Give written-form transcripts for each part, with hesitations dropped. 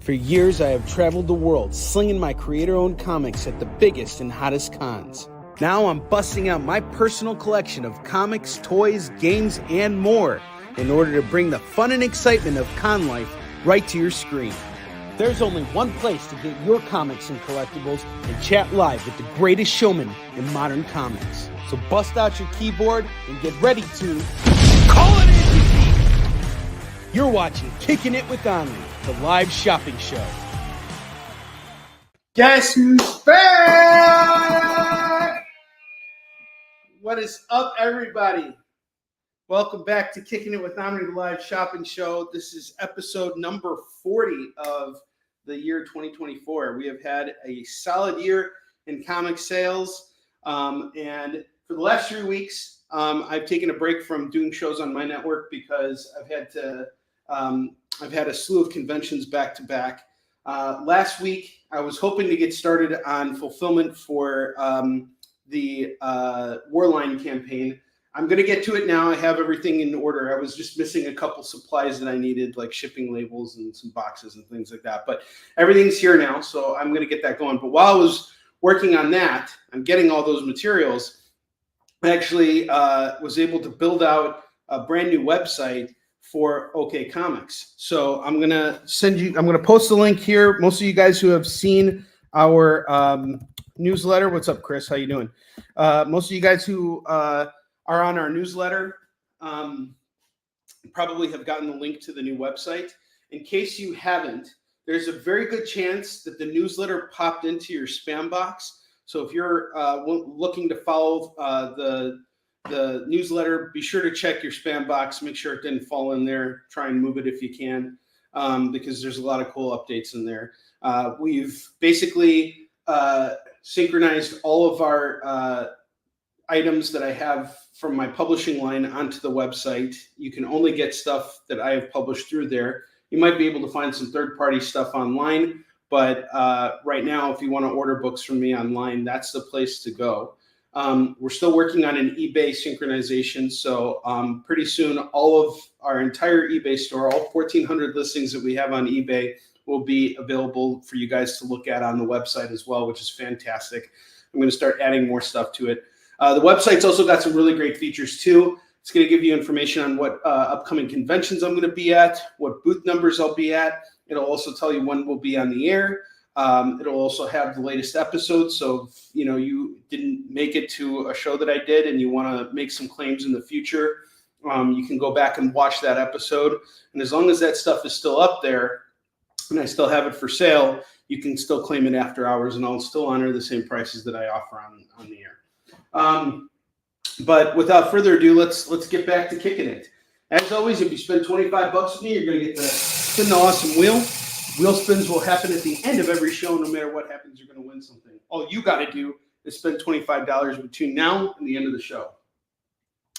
For years, I have traveled the world slinging my creator-owned comics at the biggest and hottest cons. Now I'm busting out my personal collection of comics, toys, games, and more in order to bring the fun and excitement of con life right to your screen. There's only one place to get your comics and collectibles and chat live with the greatest showman in modern comics. So bust out your keyboard and get ready to call it in. You're watching Kickin' It with Onrie, the live shopping show. Guess who's back? What is up, everybody? Welcome back to Kickin' It with Onrie, the live shopping show. This is episode number 40 of the year 2024. We have had a solid year in comic sales. And for the last 3 weeks, I've taken a break from doing shows on my network because I've had a slew of conventions back to back. Last week, I was hoping to get started on fulfillment for the Warline campaign. I'm going to get to it now. I have everything in order. I was just missing a couple supplies that I needed, like shipping labels and some boxes and things like that. But everything's here now, so I'm going to get that going. But while I was working on that, I'm getting all those materials, I actually was able to build out a brand new website for OK Comics. So I'm going to post the link here. Most of you guys who have seen our newsletter, what's up, Chris? How you doing? Most of you guys who are on our newsletter probably have gotten the link to the new website. In case you haven't, there's a very good chance that the newsletter popped into your spam box. So if you're looking to follow the newsletter, be sure to check your spam box, make sure it didn't fall in there, try and move it if you can, because there's a lot of cool updates in there. We've basically synchronized all of our items that I have from my publishing line onto the website. You can only get stuff that I have published through there. You might be able to find some third-party stuff online, but right now, if you want to order books from me online, that's the place to go. We're still working on an eBay synchronization, so pretty soon, all of our entire eBay store, all 1,400 listings that we have on eBay, will be available for you guys to look at on the website as well, which is fantastic. I'm going to start adding more stuff to it. The website's also got some really great features too. It's going to give you information on what upcoming conventions I'm going to be at, what booth numbers I'll be at. It'll also tell you when we'll be on the air. It'll also have the latest episodes. So if you didn't make it to a show that I did and you want to make some claims in the future, you can go back and watch that episode. And as long as that stuff is still up there and I still have it for sale, you can still claim it after hours, and I'll still honor the same prices that I offer on the air. But without further ado, let's get back to kicking it. As always, if you spend $25 with me, you're going to get to spin the awesome wheel. Wheel spins will happen at the end of every show. No matter what happens, you're going to win something. All you got to do is spend $25 between now and the end of the show.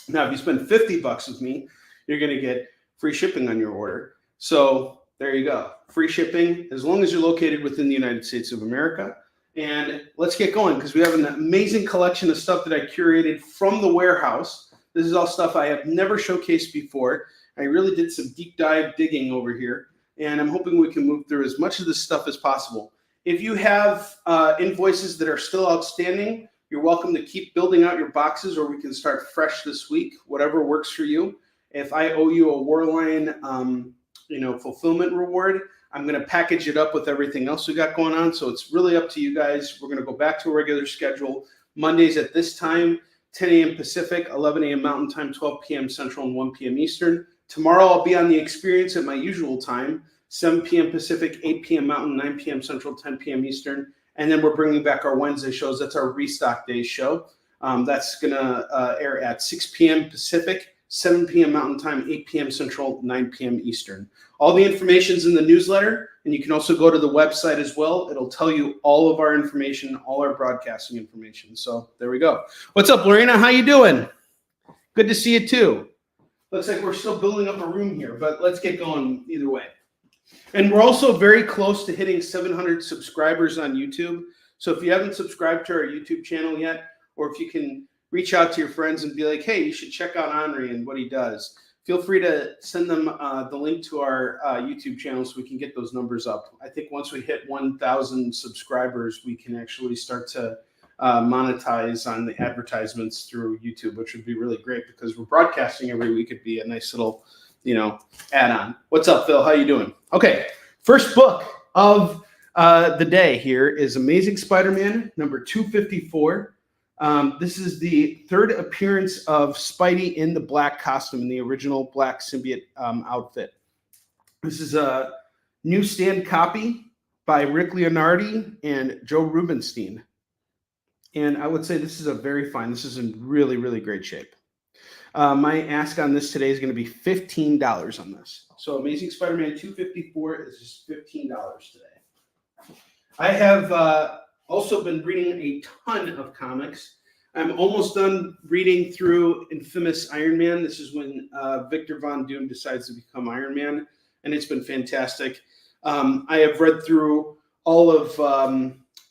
Now, if you spend $50 with me, you're going to get free shipping on your order. So there you go. Free shipping as long as you're located within the United States of America. And let's get going because we have an amazing collection of stuff that I curated from the warehouse. This is all stuff I have never showcased before. I really did some deep dive digging over here, and I'm hoping we can move through as much of this stuff as possible. If you have invoices that are still outstanding, you're welcome to keep building out your boxes, or we can start fresh this week, whatever works for you. If I owe you a Warline fulfillment reward, I'm going to package it up with everything else we got going on. So it's really up to you guys. We're going to go back to a regular schedule. Mondays at this time, 10 a.m. Pacific, 11 a.m. Mountain Time, 12 p.m. Central, and 1 p.m. Eastern. Tomorrow I'll be on the Experience at my usual time, 7 p.m. Pacific, 8 p.m. Mountain, 9 p.m. Central, 10 p.m. Eastern. And then we're bringing back our Wednesday shows. That's our Restock Days show. That's going to air at 6 p.m. Pacific, 7 p.m. Mountain Time, 8 p.m. Central, 9 p.m. Eastern. All the information's in the newsletter, and you can also go to the website as well. It'll tell you all of our information, all our broadcasting information. So there we go. What's up, Lorena? How you doing? Good to see you too. Looks like we're still building up a room here, but let's get going either way. And we're also very close to hitting 700 subscribers on YouTube. So if you haven't subscribed to our YouTube channel yet, or if you can reach out to your friends and be like, hey, you should check out Onrie and what he does. feel free to send them the link to our YouTube channel so we can get those numbers up. I think once we hit 1,000 subscribers, we can actually start to monetize on the advertisements through YouTube, which would be really great because we're broadcasting every week. It'd be a nice little, add-on. What's up, Phil? How you doing? Okay, first book of the day here is Amazing Spider-Man number 254. This is the third appearance of Spidey in the black costume, in the original black symbiote outfit. This is a newsstand copy by Rick Leonardi and Joe Rubinstein. And I would say this is this is in really, really great shape. My ask on this today is going to be $15 on this. So Amazing Spider-Man 254 is just $15 today. I have also been reading a ton of comics. I'm almost done reading through Infamous Iron Man. This is when Victor Von Doom decides to become Iron Man, and it's been fantastic. I have read through all of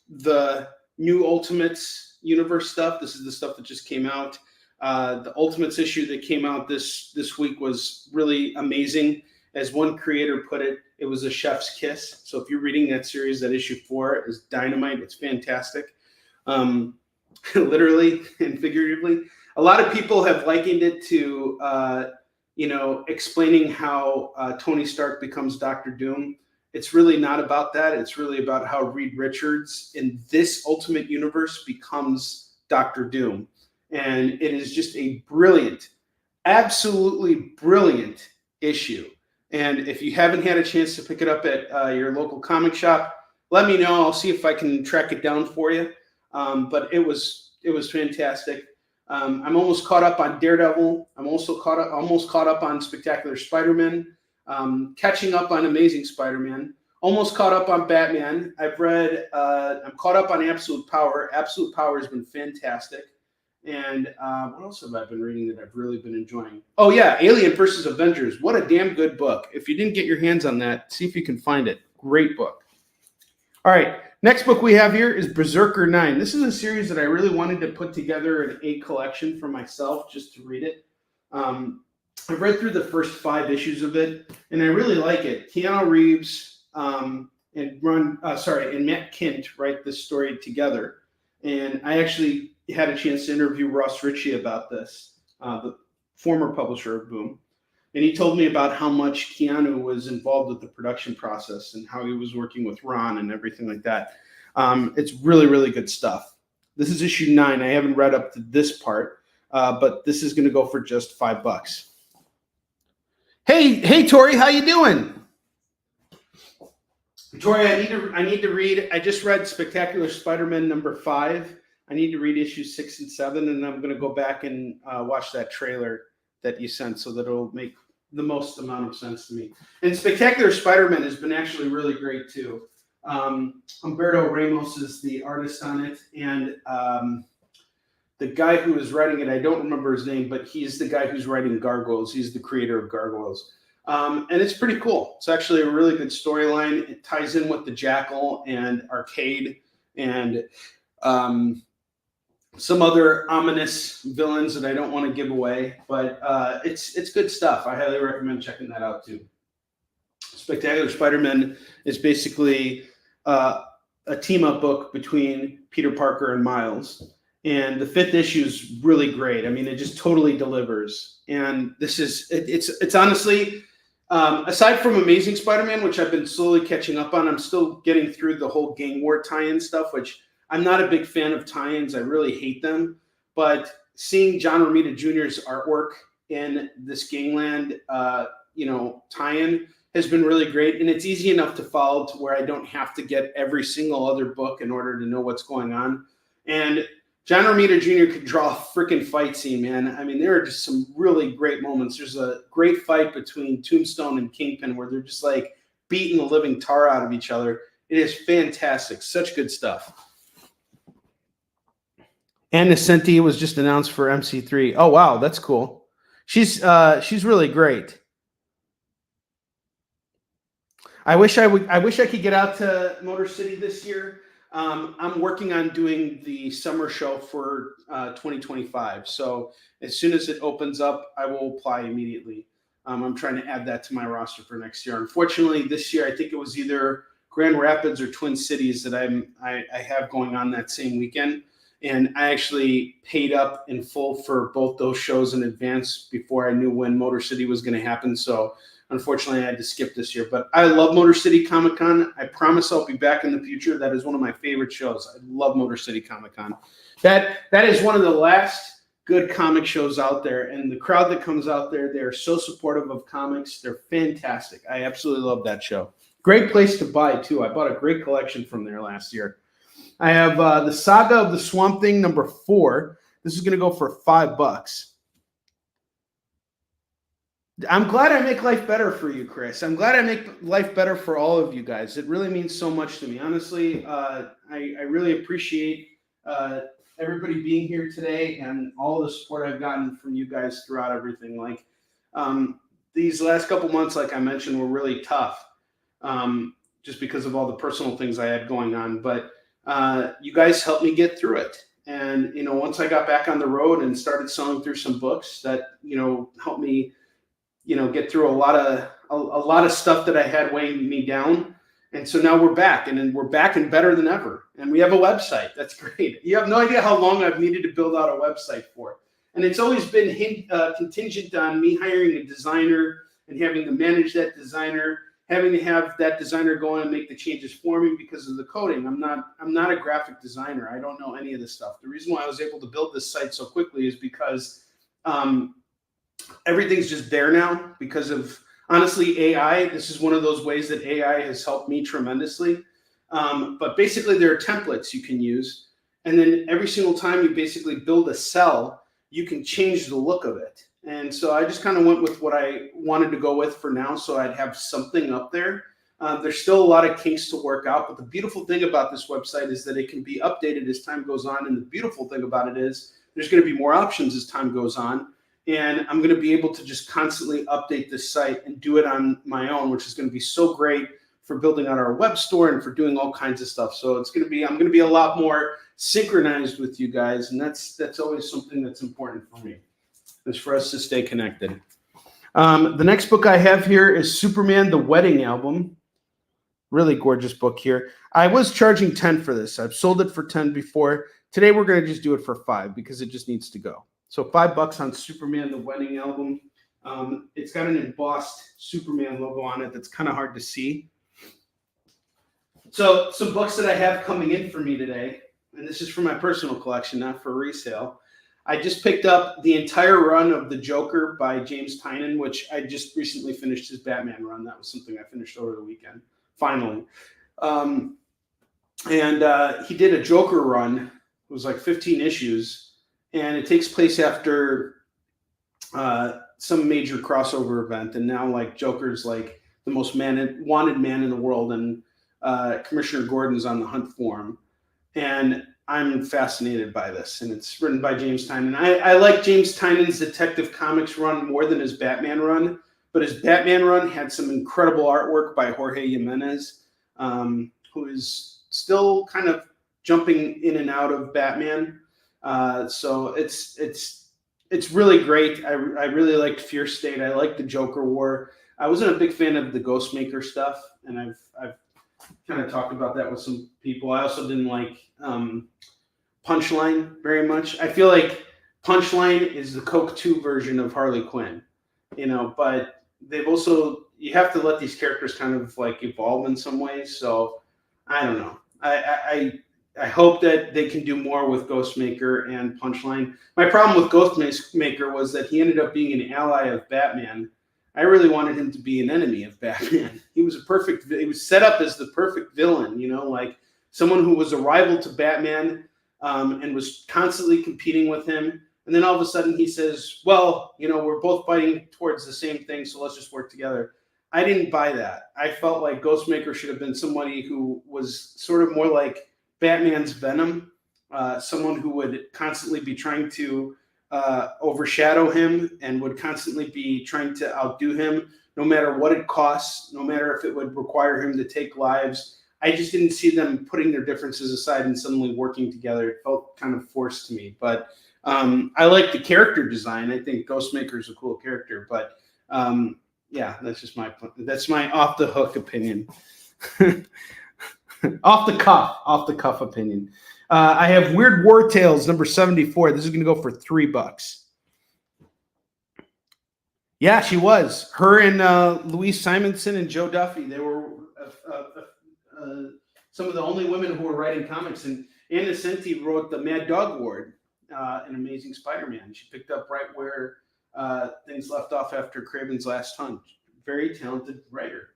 the new Ultimates universe stuff. This is the stuff that just came out. The Ultimates issue that came out this week was really amazing. As one creator put it, it was a chef's kiss. So if you're reading that series, that issue 4 is dynamite. It's fantastic. Literally and figuratively. A lot of people have likened it to, explaining how Tony Stark becomes Dr. Doom. It's really not about that. It's really about how Reed Richards in this Ultimate Universe becomes Dr. Doom. And it is just a brilliant, absolutely brilliant issue. And if you haven't had a chance to pick it up at your local comic shop, let me know. I'll see if I can track it down for you. But it was fantastic. I'm almost caught up on Daredevil. I'm also almost caught up on Spectacular Spider-Man. Catching up on Amazing Spider-Man. Almost caught up on Batman. I'm caught up on Absolute Power. Absolute Power has been fantastic. And what else have I been reading that I've really been enjoying? Oh, yeah, Alien versus Avengers. What a damn good book. If you didn't get your hands on that, see if you can find it. Great book. All right, next book we have here is Berserker 9. This is a series that I really wanted to put together in a collection for myself just to read it. I've read through the first 5 issues of it, and I really like it. Keanu Reeves and Matt Kint write this story together. And I actually had a chance to interview Ross Ritchie about this, the former publisher of Boom. And he told me about how much Keanu was involved with the production process and how he was working with Ron and everything like that. It's really, really good stuff. This is issue 9. I haven't read up to this part, but this is going to go for just $5. Hey, Tori, how you doing? Tori, I need to read. I just read Spectacular Spider-Man number 5. I need to read issues 6 and 7, and I'm going to go back and watch that trailer that you sent so that it'll make the most amount of sense to me. And Spectacular Spider-Man has been actually really great too. Humberto Ramos is the artist on it, and the guy who is writing it, I don't remember his name, but he's the guy who's writing Gargoyles. He's the creator of Gargoyles. And it's pretty cool. It's actually a really good storyline. It ties in with the Jackal and Arcade and some other ominous villains that I don't want to give away, but it's good stuff. I highly recommend checking that out too. Spectacular Spider-Man is basically a team-up book between Peter Parker and Miles, and the 5th issue is really great. I mean, it just totally delivers. And this is it's honestly, aside from Amazing Spider-Man, which I've been slowly catching up on, I'm still getting through the whole Gang War tie-in stuff, which I'm not a big fan of tie-ins. I really hate them. But seeing John Romita Jr.'s artwork in this Gangland, tie-in has been really great. And it's easy enough to follow to where I don't have to get every single other book in order to know what's going on. And John Romita Jr. could draw a freaking fight scene, man. I mean, there are just some really great moments. There's a great fight between Tombstone and Kingpin where they're just like beating the living tar out of each other. It is fantastic. Such good stuff. Anna Senti was just announced for MC3. Oh, wow. That's cool. She's really great. I wish I could get out to Motor City this year. I'm working on doing the summer show for 2025. So as soon as it opens up, I will apply immediately. I'm trying to add that to my roster for next year. Unfortunately, this year I think it was either Grand Rapids or Twin Cities that I have going on that same weekend, and I actually paid up in full for both those shows in advance before I knew when Motor City was going to happen. So unfortunately, I had to skip this year. But I love Motor City Comic Con. I promise I'll be back in the future. That is one of my favorite shows. I love Motor City Comic Con. That is one of the last good comic shows out there, and the crowd that comes out there, they're so supportive of comics. They're fantastic. I absolutely love that show. Great place to buy too. I bought a great collection from there last year. I have the Saga of the Swamp Thing #4. This is going to go for $5. I'm glad I make life better for you, Chris. I'm glad I make life better for all of you guys. It really means so much to me. Honestly, I really appreciate everybody being here today and all the support I've gotten from you guys throughout everything. Like these last couple months, like I mentioned, were really tough just because of all the personal things I had going on. But you guys helped me get through it. And, once I got back on the road and started selling through some books that, helped me, get through a lot of stuff that I had weighing me down. And so now we're back, and we're back and better than ever. And we have a website. That's great. You have no idea how long I've needed to build out a website for. And it's always been contingent on me hiring a designer and having to manage that designer, having to have that designer go in and make the changes for me because of the coding. I'm not a graphic designer. I don't know any of this stuff. The reason why I was able to build this site so quickly is because everything's just there now because of, honestly, AI. This is one of those ways that AI has helped me tremendously. But basically, there are templates you can use. And then every single time you basically build a cell, you can change the look of it. And so I just kind of went with what I wanted to go with for now, so I'd have something up there. There's still a lot of kinks to work out. But the beautiful thing about this website is that it can be updated as time goes on. And the beautiful thing about it is there's going to be more options as time goes on. And I'm going to be able to just constantly update this site and do it on my own, which is going to be so great for building out our web store and for doing all kinds of stuff. So I'm going to be a lot more synchronized with you guys. And that's always something that's important for me, is for us to stay connected. The next book I have here is Superman, the Wedding Album. Really gorgeous book here. I was charging 10 for this. I've sold it for 10 before. Today, we're going to just do it for 5 because it just needs to go. So $5 on Superman, the Wedding Album. It's got an embossed Superman logo on it that's kind of hard to see. So some books that I have coming in for me today, and this is for my personal collection, not for resale. I just picked up the entire run of The Joker by James Tynion, which I just recently finished his Batman run. That was something I finished over the weekend, finally. And he did a Joker run. It was like 15 issues. And it takes place after some major crossover event. And now, like, Joker's like the most wanted man in the world. And Commissioner Gordon's on the hunt for him. And I'm fascinated by this. And it's written by James Tynion. I like James Tynion's Detective Comics run more than his Batman run. But his Batman run had some incredible artwork by Jorge Jimenez, who is still kind of jumping in and out of Batman. So it's really great. I really liked Fear State. I liked the Joker War. I wasn't a big fan of the Ghostmaker stuff, and I've kind of talked about that with some people. I also didn't like Punchline very much. I feel like Punchline is the Coke 2 version of Harley Quinn, but you have to let these characters kind of like evolve in some ways. So I don't know. I hope that they can do more with Ghostmaker and Punchline. My problem with Ghostmaker was that he ended up being an ally of Batman. I really wanted him to be an enemy of Batman. He was set up as the perfect villain, like someone who was a rival to Batman and was constantly competing with him. And then all of a sudden he says, well, we're both fighting towards the same thing, so let's just work together. I didn't buy that. I felt like Ghostmaker should have been somebody who was sort of more like Batman's Venom, someone who would constantly be trying to overshadow him and would constantly be trying to outdo him, no matter what it costs, no matter if it would require him to take lives. I just didn't see them putting their differences aside and suddenly working together. It felt kind of forced to me. But I like the character design. I think Ghostmaker is a cool character, but Yeah, that's my off the hook opinion. off the cuff opinion. I have Weird War Tales number 74. This is going to go for $3. Yeah, she was. Her and Louise Simonson and Joe Duffy. They were some of the only women who were writing comics. And Anna Senti wrote the Mad Dog Ward, an Amazing Spider-Man. She picked up right where things left off after Craven's Last Hunt. Very talented writer.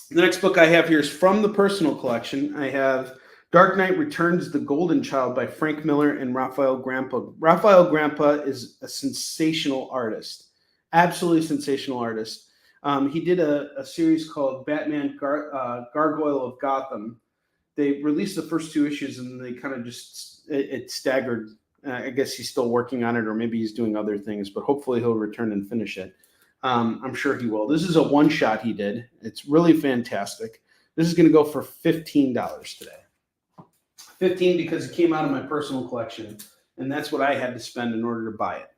The next book I have here is from the personal collection. I have Dark Knight Returns: The Golden Child by Frank Miller and Raphael Grandpa. Raphael Grandpa is a sensational artist, absolutely sensational artist. He did a series called Batman Gargoyle of Gotham. They released the first 2 issues and they kind of just, it staggered. I guess he's still working on it, or maybe he's doing other things, but hopefully he'll return and finish it. I'm sure he will. This is a one-shot he did. It's really fantastic. This is going to go for $15 today. 15 because it came out of my personal collection, and that's what I had to spend in order to buy it.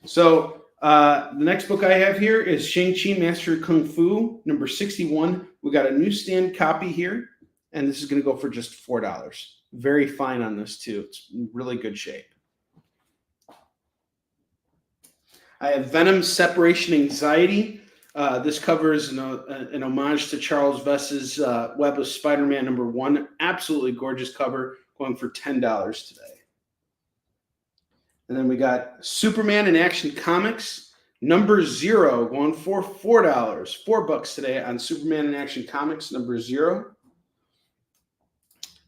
So the next book I have here is Shang-Chi Master of Kung Fu, number 61. We got a newsstand copy here, and this is going to go for just $4. Very fine on this, too. It's in really good shape. I have Venom Separation Anxiety. This covers an homage to Charles Vess's Web of Spider-Man number 1. Absolutely gorgeous cover, going for $10 today. And then we got Superman in Action Comics, number 0, going for $4. $4 today on Superman in Action Comics, number 0.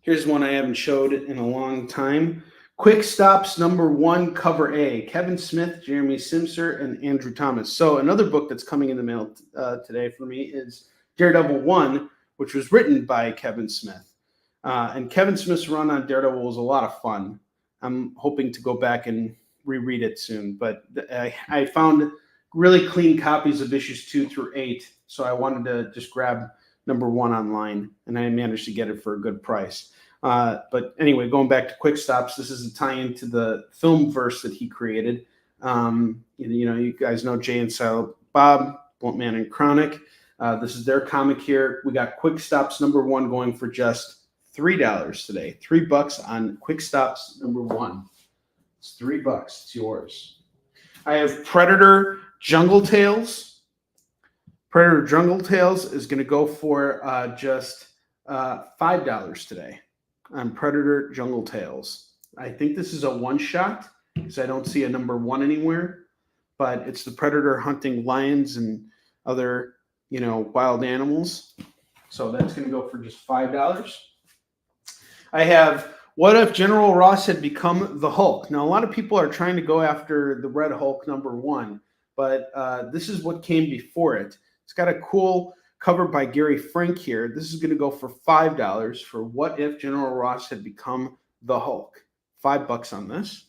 Here's one I haven't showed in a long time. Quick Stops number 1, cover A. Kevin Smith, Jeremy Simser, and Andrew Thomas. So another book that's coming in the mail today for me is Daredevil 1, which was written by Kevin Smith. And Kevin Smith's run on Daredevil was a lot of fun. I'm hoping to go back and reread it soon. But I found really clean copies of issues 2 through 8. So I wanted to just grab number 1 online, and I managed to get it for a good price. But anyway, going back to Quick Stops, this is a tie-in to the film verse that he created. You guys know Jay and Silent Bob, Blunt Man and Chronic. This is their comic here. We got Quick Stops number 1 going for just $3 today. $3 on Quick Stops number 1. It's $3. It's yours. I have Predator Jungle Tales. Predator Jungle Tales is going to go for just $5 today on Predator Jungle Tales. I think this is a one-shot because I don't see a number 1 anywhere, but it's the Predator hunting lions and other, wild animals. So that's going to go for just $5. I have What If General Ross Had Become the Hulk? Now, a lot of people are trying to go after the Red Hulk number 1, but this is what came before it. It's got a cool cover by Gary Frank here. This is going to go for $5 for What If General Ross Had Become the Hulk. $5 on this.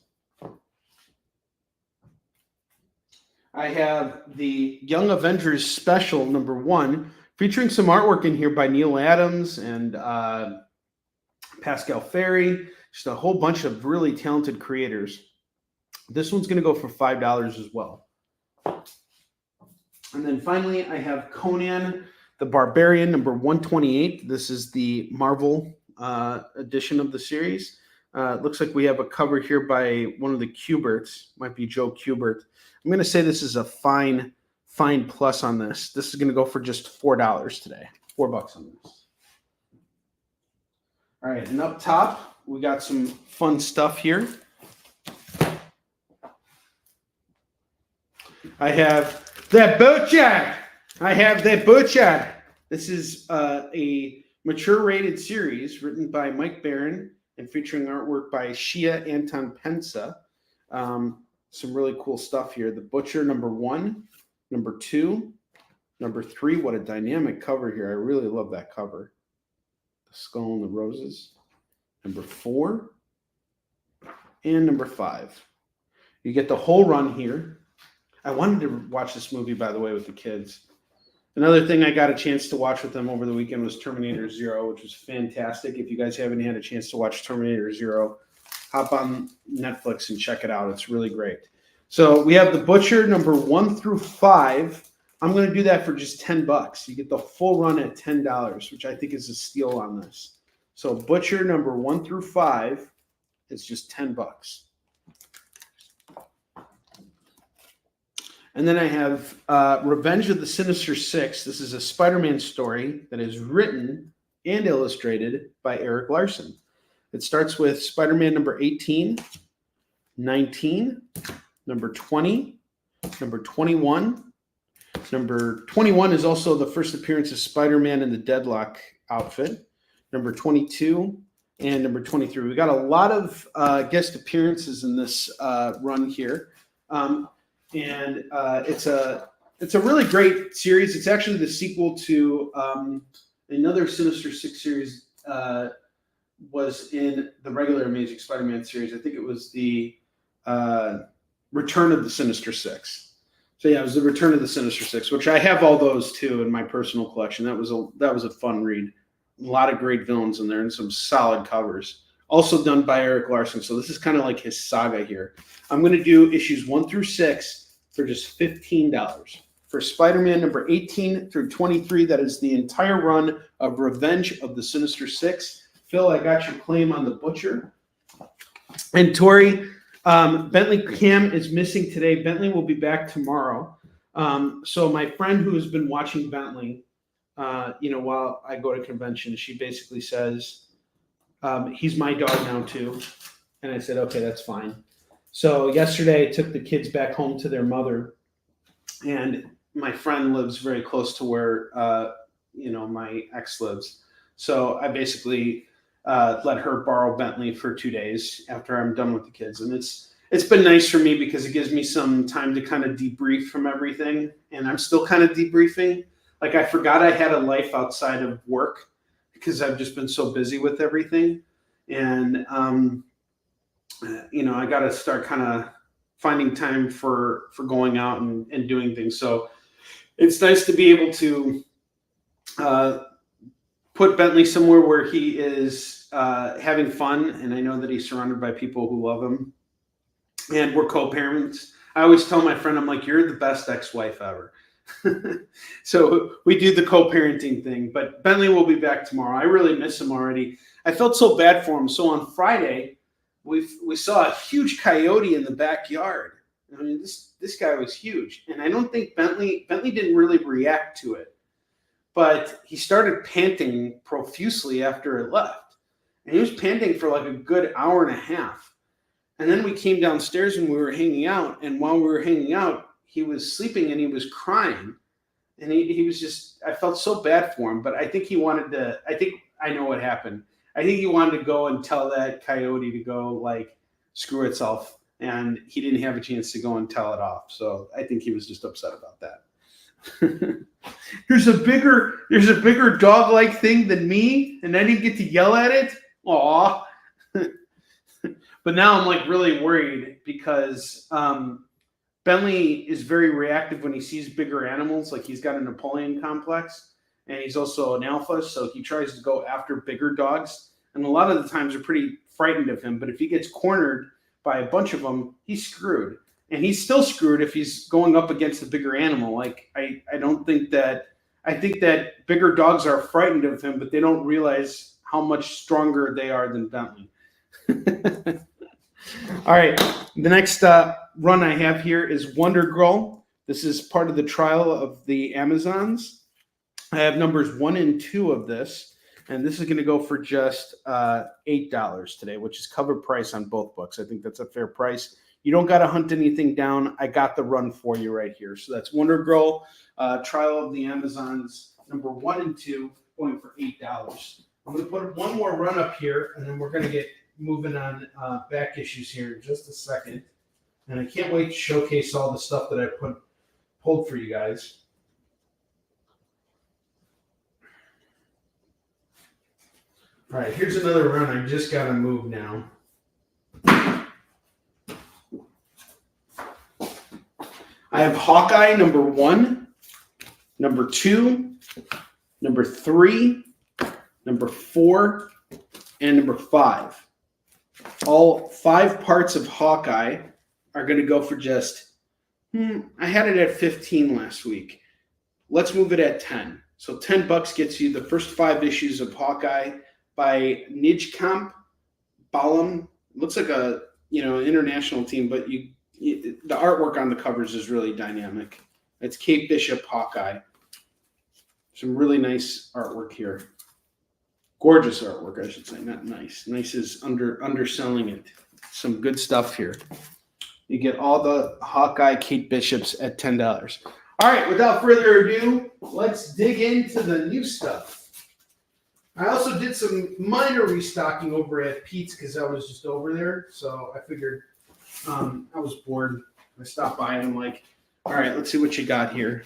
I have the Young Avengers Special number 1, featuring some artwork in here by Neil Adams and Pascal Ferry. Just a whole bunch of really talented creators. This one's going to go for $5 as well. And then finally, I have Conan the Barbarian, number 128. This is the Marvel edition of the series. It looks like we have a cover here by one of the Kuberts. Might be Joe Kubert. I'm going to say this is a fine plus on this. This is going to go for just $4 today. $4 on this. All right, and up top, we got some fun stuff here. I have the Butcher. This is a mature rated series written by Mike Barron and featuring artwork by Shia Anton Pensa. Some really cool stuff here. The Butcher number 1, number 2, number 3. What a dynamic cover here. I really love that cover. The Skull and the Roses. Number 4 and number 5. You get the whole run here. I wanted to watch this movie, by the way, with the kids. Another thing I got a chance to watch with them over the weekend was Terminator 0, which was fantastic. If you guys haven't had a chance to watch Terminator 0, hop on Netflix and check it out. It's really great. So we have the Butcher number 1 through 5. I'm going to do that for just $10. You get the full run at $10, which I think is a steal on this. So Butcher number 1 through 5 is just $10. And then I have Revenge of the Sinister Six. This is a Spider-Man story that is written and illustrated by Eric Larson. It starts with Spider-Man number 18, 19, number 20, number 21. Number 21 is also the first appearance of Spider-Man in the Deadlock outfit. Number 22 and number 23. We got a lot of guest appearances in this run here. It's a really great series. It's actually the sequel to another Sinister Six series was in the regular Amazing Spider-Man series. I think it was the Return of the Sinister Six. So yeah, it was the Return of the Sinister Six, which I have all those too in my personal collection. That was a fun read. A lot of great villains in there and some solid covers. Also done by Eric Larson. So this is kind of like his saga here. I'm going to do issues 1 through 6 for just $15. For Spider-Man number 18 through 23, that is the entire run of Revenge of the Sinister Six. Phil, I got your claim on the Butcher. And Tori, Bentley Cam is missing today. Bentley will be back tomorrow. So my friend who has been watching Bentley, while I go to conventions, she basically says, he's my dog now too. And I said, okay, that's fine. So yesterday I took the kids back home to their mother, and my friend lives very close to where, my ex lives. So I basically let her borrow Bentley for 2 days after I'm done with the kids. And it's been nice for me because it gives me some time to kind of debrief from everything. And I'm still kind of debriefing. Like I forgot I had a life outside of work because I've just been so busy with everything. And, I got to start kind of finding time for going out and doing things. So it's nice to be able to put Bentley somewhere where he is having fun. And I know that he's surrounded by people who love him. And we're co-parents. I always tell my friend, I'm like, you're the best ex-wife ever. So we do the co-parenting thing. But Bentley will be back tomorrow. I really miss him already. I felt so bad for him. So on Friday, we saw a huge coyote in the backyard. I mean, this guy was huge. And I don't think Bentley didn't really react to it. But he started panting profusely after it left. And he was panting for like a good hour and a half. And then we came downstairs and we were hanging out. And while we were hanging out, he was sleeping and he was crying. And he was just, I felt so bad for him. But I think I know what happened. I think he wanted to go and tell that coyote to go like screw itself. And he didn't have a chance to go and tell it off. So I think he was just upset about that. There's a bigger dog-like thing than me, and I didn't get to yell at it. Aw. But now I'm like really worried because Bentley is very reactive when he sees bigger animals. Like he's got a Napoleon complex, and he's also an alpha, so he tries to go after bigger dogs. And a lot of the times are pretty frightened of him. But if he gets cornered by a bunch of them, he's screwed. And he's still screwed if he's going up against a bigger animal. Like I think that bigger dogs are frightened of him, but they don't realize how much stronger they are than Bentley. All right, the next run I have here is Wonder Girl. This is part of the trial of the Amazons. I have numbers 1 and 2 of this, and this is going to go for just $8 today, which is cover price on both books. I think that's a fair price. You don't got to hunt anything down. I got the run for you right here. So that's Wonder Girl, Trial of the Amazons, number 1 and 2, going for $8. I'm going to put one more run up here, and then we're going to get moving on back issues here in just a second. And I can't wait to showcase all the stuff that I pulled for you guys. All right, here's another run. I just got to move now. I have Hawkeye number 1, number 2, number 3, number 4, and number 5. All 5 parts of Hawkeye are going to go for just, I had it at 15 last week. Let's move it at 10. So $10 gets you the first 5 issues of Hawkeye by Nijkamp Balam. Looks like a international team, but the artwork on the covers is really dynamic. It's Kate Bishop Hawkeye. Some really nice artwork here. Gorgeous artwork, I should say. Not nice. Nice is underselling it. Some good stuff here. You get all the Hawkeye Kate Bishops at $10. All right, without further ado, let's dig into the new stuff. I also did some minor restocking over at Pete's because I was just over there. So I figured I was bored. I stopped by and I'm like, all right, let's see what you got here.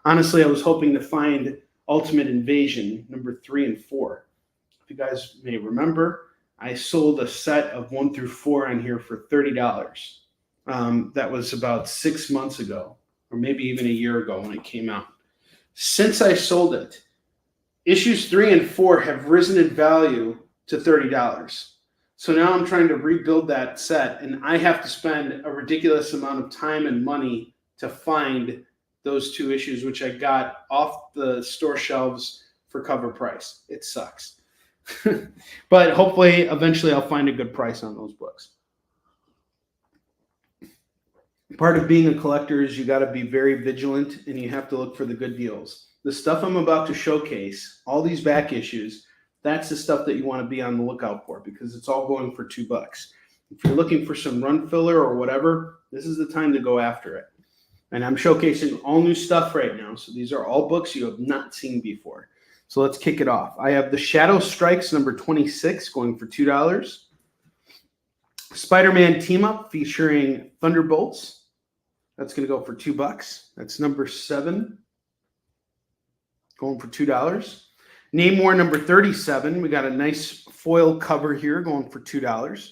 Honestly, I was hoping to find Ultimate Invasion number 3 and 4. If you guys may remember, I sold a set of 1 through 4 on here for $30. That was about 6 months ago, or maybe even a year ago when it came out. Since I sold it, issues 3 and 4 have risen in value to $30. So now I'm trying to rebuild that set, and I have to spend a ridiculous amount of time and money to find those 2 issues, which I got off the store shelves for cover price. It sucks. But hopefully, eventually, I'll find a good price on those books. Part of being a collector is you got to be very vigilant and you have to look for the good deals. The stuff I'm about to showcase, all these back issues, that's the stuff that you want to be on the lookout for because it's all going for $2. If you're looking for some run filler or whatever, this is the time to go after it. And I'm showcasing all new stuff right now. So these are all books you have not seen before. So let's kick it off. I have the Shadow Strikes number 26 going for $2. Spider-Man Team Up featuring Thunderbolts. That's going to go for $2. That's number 7 going for $2. Namor number 37. We got a nice foil cover here going for $2.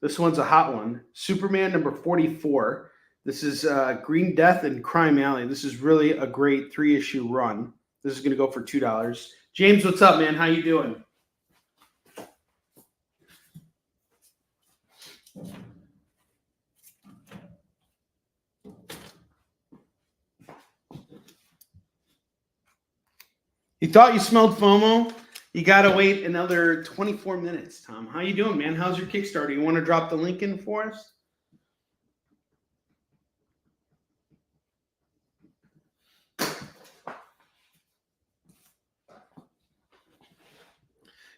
This one's a hot one. Superman number 44. This is Green Death and Crime Alley. This is really a great 3-issue run. This is going to go for $2. James, what's up, man? How you doing? You thought you smelled FOMO? You got to wait another 24 minutes, Tom. How you doing, man? How's your Kickstarter? You want to drop the link in for us?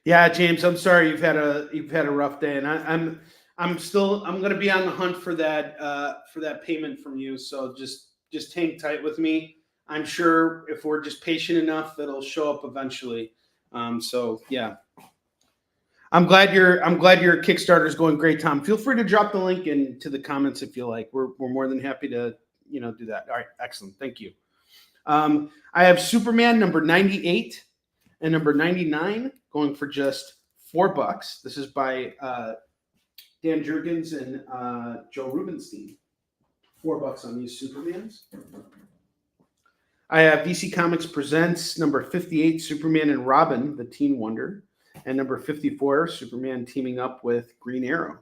Yeah, James, I'm sorry you've had a rough day, and I'm going to be on the hunt for that payment from you. So just hang tight with me. I'm sure if we're just patient enough, it'll show up eventually. So yeah, I'm glad your Kickstarter is going great, Tom. Feel free to drop the link into the comments if you like. We're more than happy to do that. All right, excellent, thank you. I have Superman number 98 and number 99 going for just $4. This is by Dan Jurgens and Joe Rubenstein. $4 on these Supermans. I have DC Comics Presents number 58, Superman and Robin, the Teen Wonder, and number 54, Superman teaming up with Green Arrow.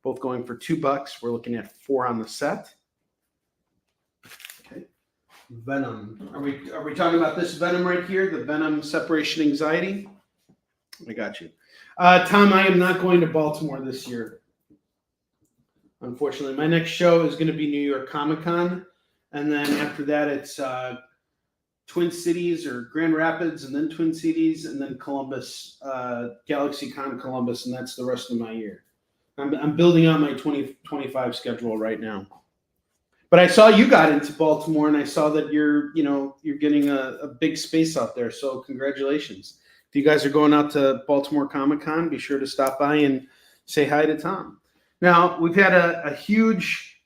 Both going for $2. We're looking at 4 on the set. Okay. Venom. Are we talking about this Venom right here? The Venom Separation Anxiety? I got you. Tom, I am not going to Baltimore this year. Unfortunately, my next show is going to be New York Comic Con. And then after that, it's Twin Cities or Grand Rapids, and then Twin Cities, and then Columbus, GalaxyCon Columbus, and that's the rest of my year. I'm building out my 2025 schedule right now. But I saw you got into Baltimore, and I saw that you're getting a big space out there. So congratulations. If you guys are going out to Baltimore Comic Con, be sure to stop by and say hi to Tom. Now, we've had a huge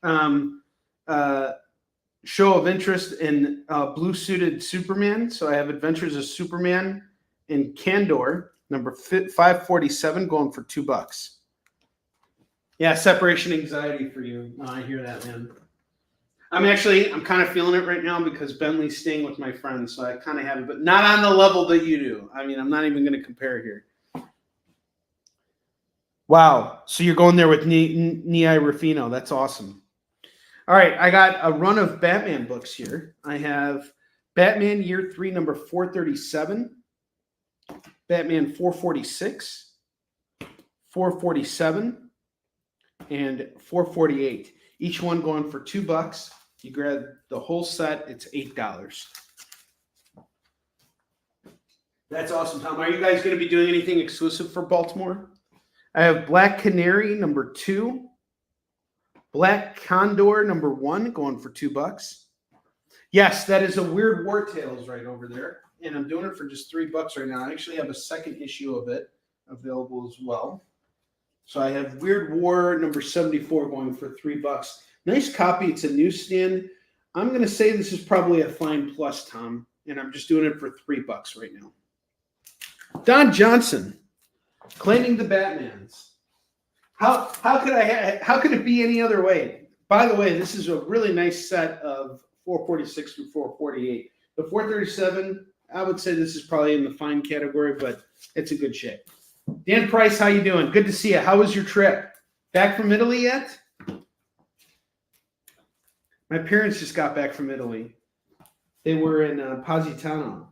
show of interest in blue-suited Superman. So I have Adventures of Superman in Candor, number 547, going for $2. Yeah, separation anxiety for you. No, I hear that, man. I'm kind of feeling it right now because Bentley's staying with my friends, so I kind of have it, but not on the level that you do. I mean, I'm not even going to compare here. Wow. So you're going there with Nei Rufino. That's awesome. All right. I got a run of Batman books here. I have Batman Year 3, number 437, Batman 446, 447, and 448. Each one going for $2. You grab the whole set, it's $8. That's awesome, Tom. Are you guys going to be doing anything exclusive for Baltimore? I have Black Canary number 2, Black Condor number 1 going for $2. Yes, that is a Weird War Tales right over there, and I'm doing it for just $3 right now. I actually have a second issue of it available as well. So I have Weird War number 74 going for $3. Nice copy. It's a newsstand. I'm going to say this is probably a fine plus, Tom, and I'm just doing it for $3 right now. Don Johnson, Claiming the Batmans. How could it be any other way? By the way, this is a really nice set of 446 through 448. The 437, I would say this is probably in the fine category, but it's a good shape. Dan Price, how you doing? Good to see you. How was your trip? Back from Italy yet? My parents just got back from Italy. They were in Positano.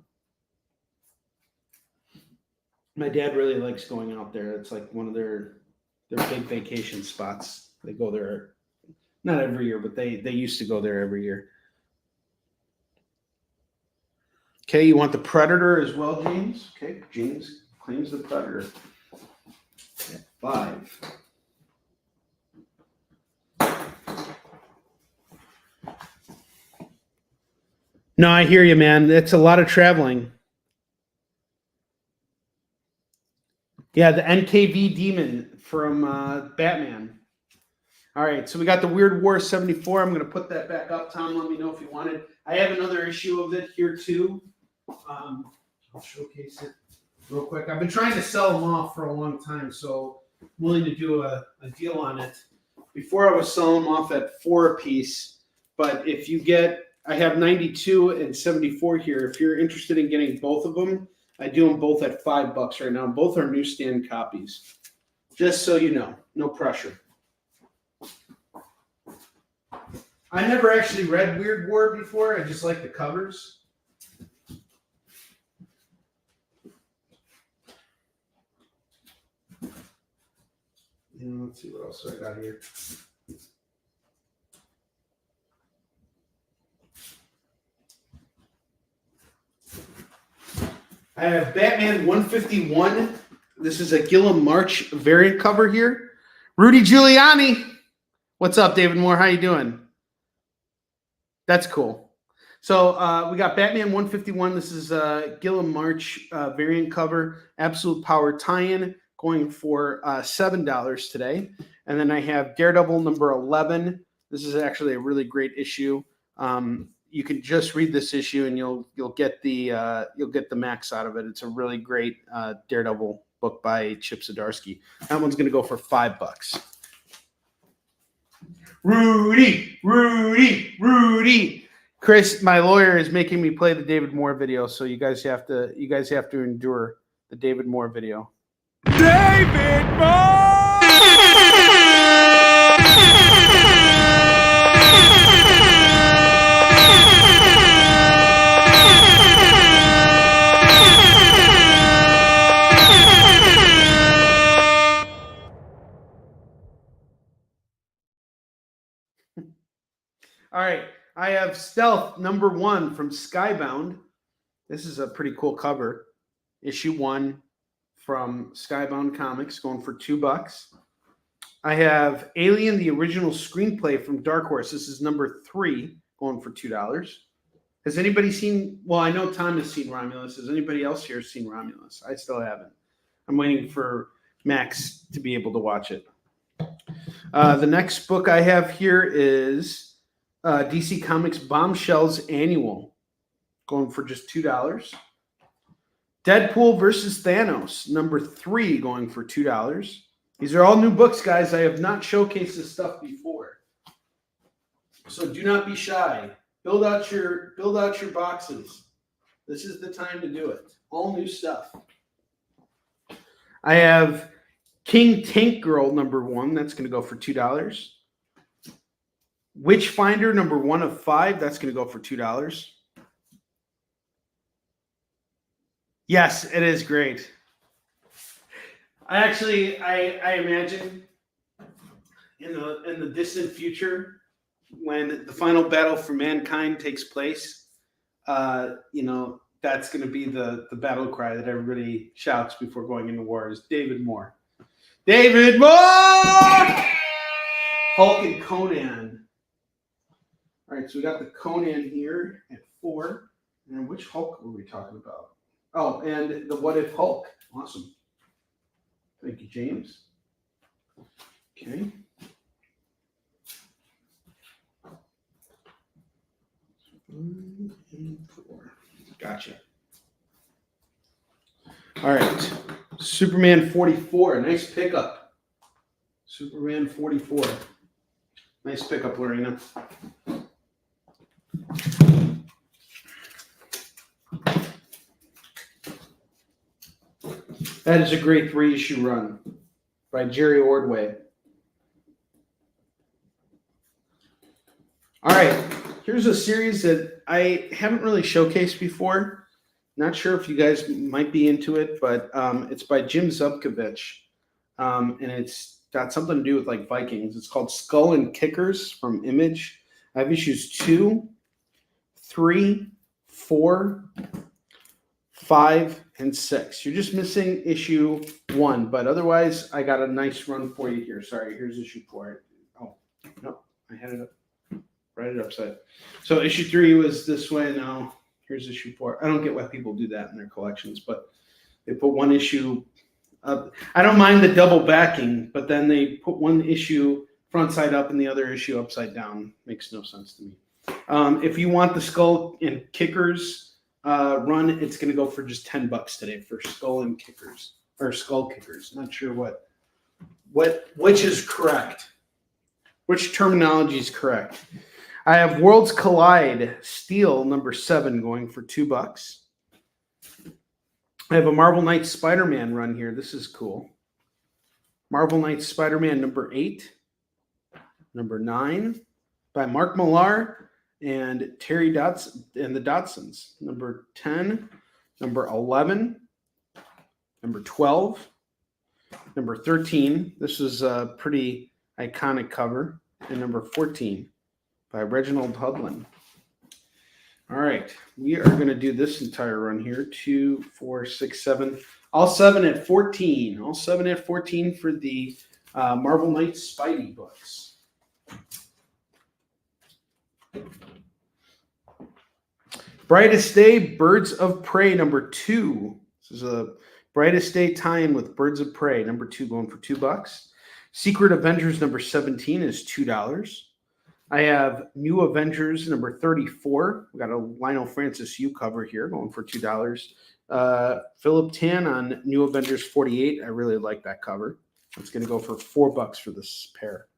My dad really likes going out there. It's like one of their big vacation spots. They go there, not every year, but they used to go there every year. Okay, you want the Predator as well, James? Okay, James claims the Predator. 5. No, I hear you, man. It's a lot of traveling. Yeah, the NKV Demon from Batman. All right, so we got the Weird War 74. I'm going to put that back up. Tom, let me know if you want it. I have another issue of it here, too. I'll showcase it real quick. I've been trying to sell them off for a long time, so I'm willing to do a deal on it. Before I was selling them off at $4 a piece, but if you get, I have 92 and 74 here. If you're interested in getting both of them, I do them both at $5 right now. Both are newsstand copies. Just so you know, no pressure. I never actually read Weird War before. I just like the covers. Let's see what else I got here. I have Batman 151. This is a Gilliam March variant cover here. Rudy Giuliani. What's up, David Moore? How you doing? That's cool. So we got Batman 151. This is a Gilliam March variant cover. Absolute Power tie-in going for $7 today. And then I have Daredevil number 11. This is actually a really great issue. You can just read this issue and you'll get the max out of it. It's a really great Daredevil book by Chip Zdarsky. That one's going to go for $5. Rudy. Chris, my lawyer, is making me play the David Moore video, so you guys have to endure the David Moore video. David Moore! All right, I have Stealth number 1 from Skybound. This is a pretty cool cover. Issue 1 from Skybound Comics going for $2. I have Alien, the original screenplay from Dark Horse. This is number 3 going for $2. Has anybody seen, well, I know Tom has seen Romulus. Has anybody else here seen Romulus? I still haven't. I'm waiting for Max to be able to watch it. The next book I have here is DC Comics Bombshells Annual, going for just $2. Deadpool versus Thanos, number 3, going for $2. These are all new books, guys. I have not showcased this stuff before, so do not be shy. Build out your boxes. This is the time to do it. All new stuff. I have King Tank Girl #1, that's going to go for $2. Witchfinder #1 of 5, that's going to go for $2. Yes, it is great. I imagine in the distant future, when the final battle for mankind takes place, that's going to be the battle cry that everybody shouts before going into war is David Moore. David Moore! Hulk and Conan. All right, so we got the Conan here at 4. And which Hulk were we talking about? Oh, and the What If Hulk. Awesome. Thank you, James. Okay. One and 4. Gotcha. All right. Superman 44. Nice pickup. Superman 44. Nice pickup, Lorena. That is a great 3-issue run by Jerry Ordway. All right. Here's a series that I haven't really showcased before. Not sure if you guys might be into it, but it's by Jim Zubkovich. And it's got something to do with like Vikings. It's called Skull and Kickers from Image. I have issues 2, 3, 4, 5, and 6. You're just missing issue 1, but otherwise I got a nice run for you here. Sorry, here's issue 4. Oh, no, I had it up. Write it upside. So issue 3 was this way. Now here's issue 4. I don't get why people do that in their collections, but they put one issue up. I don't mind the double backing, but then they put one issue front side up and the other issue upside down. Makes no sense to me. If you want the Skull and Kickers run, it's going to go for just $10 today for Skull and Kickers or Skull Kickers. Not sure which is correct. Which terminology is correct? I have Worlds Collide Steel #7 going for $2. I have a Marvel Knights Spider-Man run here. This is cool. Marvel Knights Spider-Man #8, #9 by Mark Millar and Terry Dodson and the Dodsons. #10, #11, #12, #13. This is a pretty iconic cover. And #14 by Reginald Hudlin. All right, we are going to do this entire run here. 2, 4, 6, 7. All 7 at 14. All 7 at 14 for the Marvel Knights Spidey books. Brightest Day, Birds of Prey #2. This is a Brightest Day tie-in with Birds of Prey #2 going for $2. Secret Avengers #17 is $2. I have New Avengers #34. We got a Lionel Francis Yu cover here going for $2. Philip Tan on New Avengers 48. I really like that cover. It's going to go for $4 for this pair.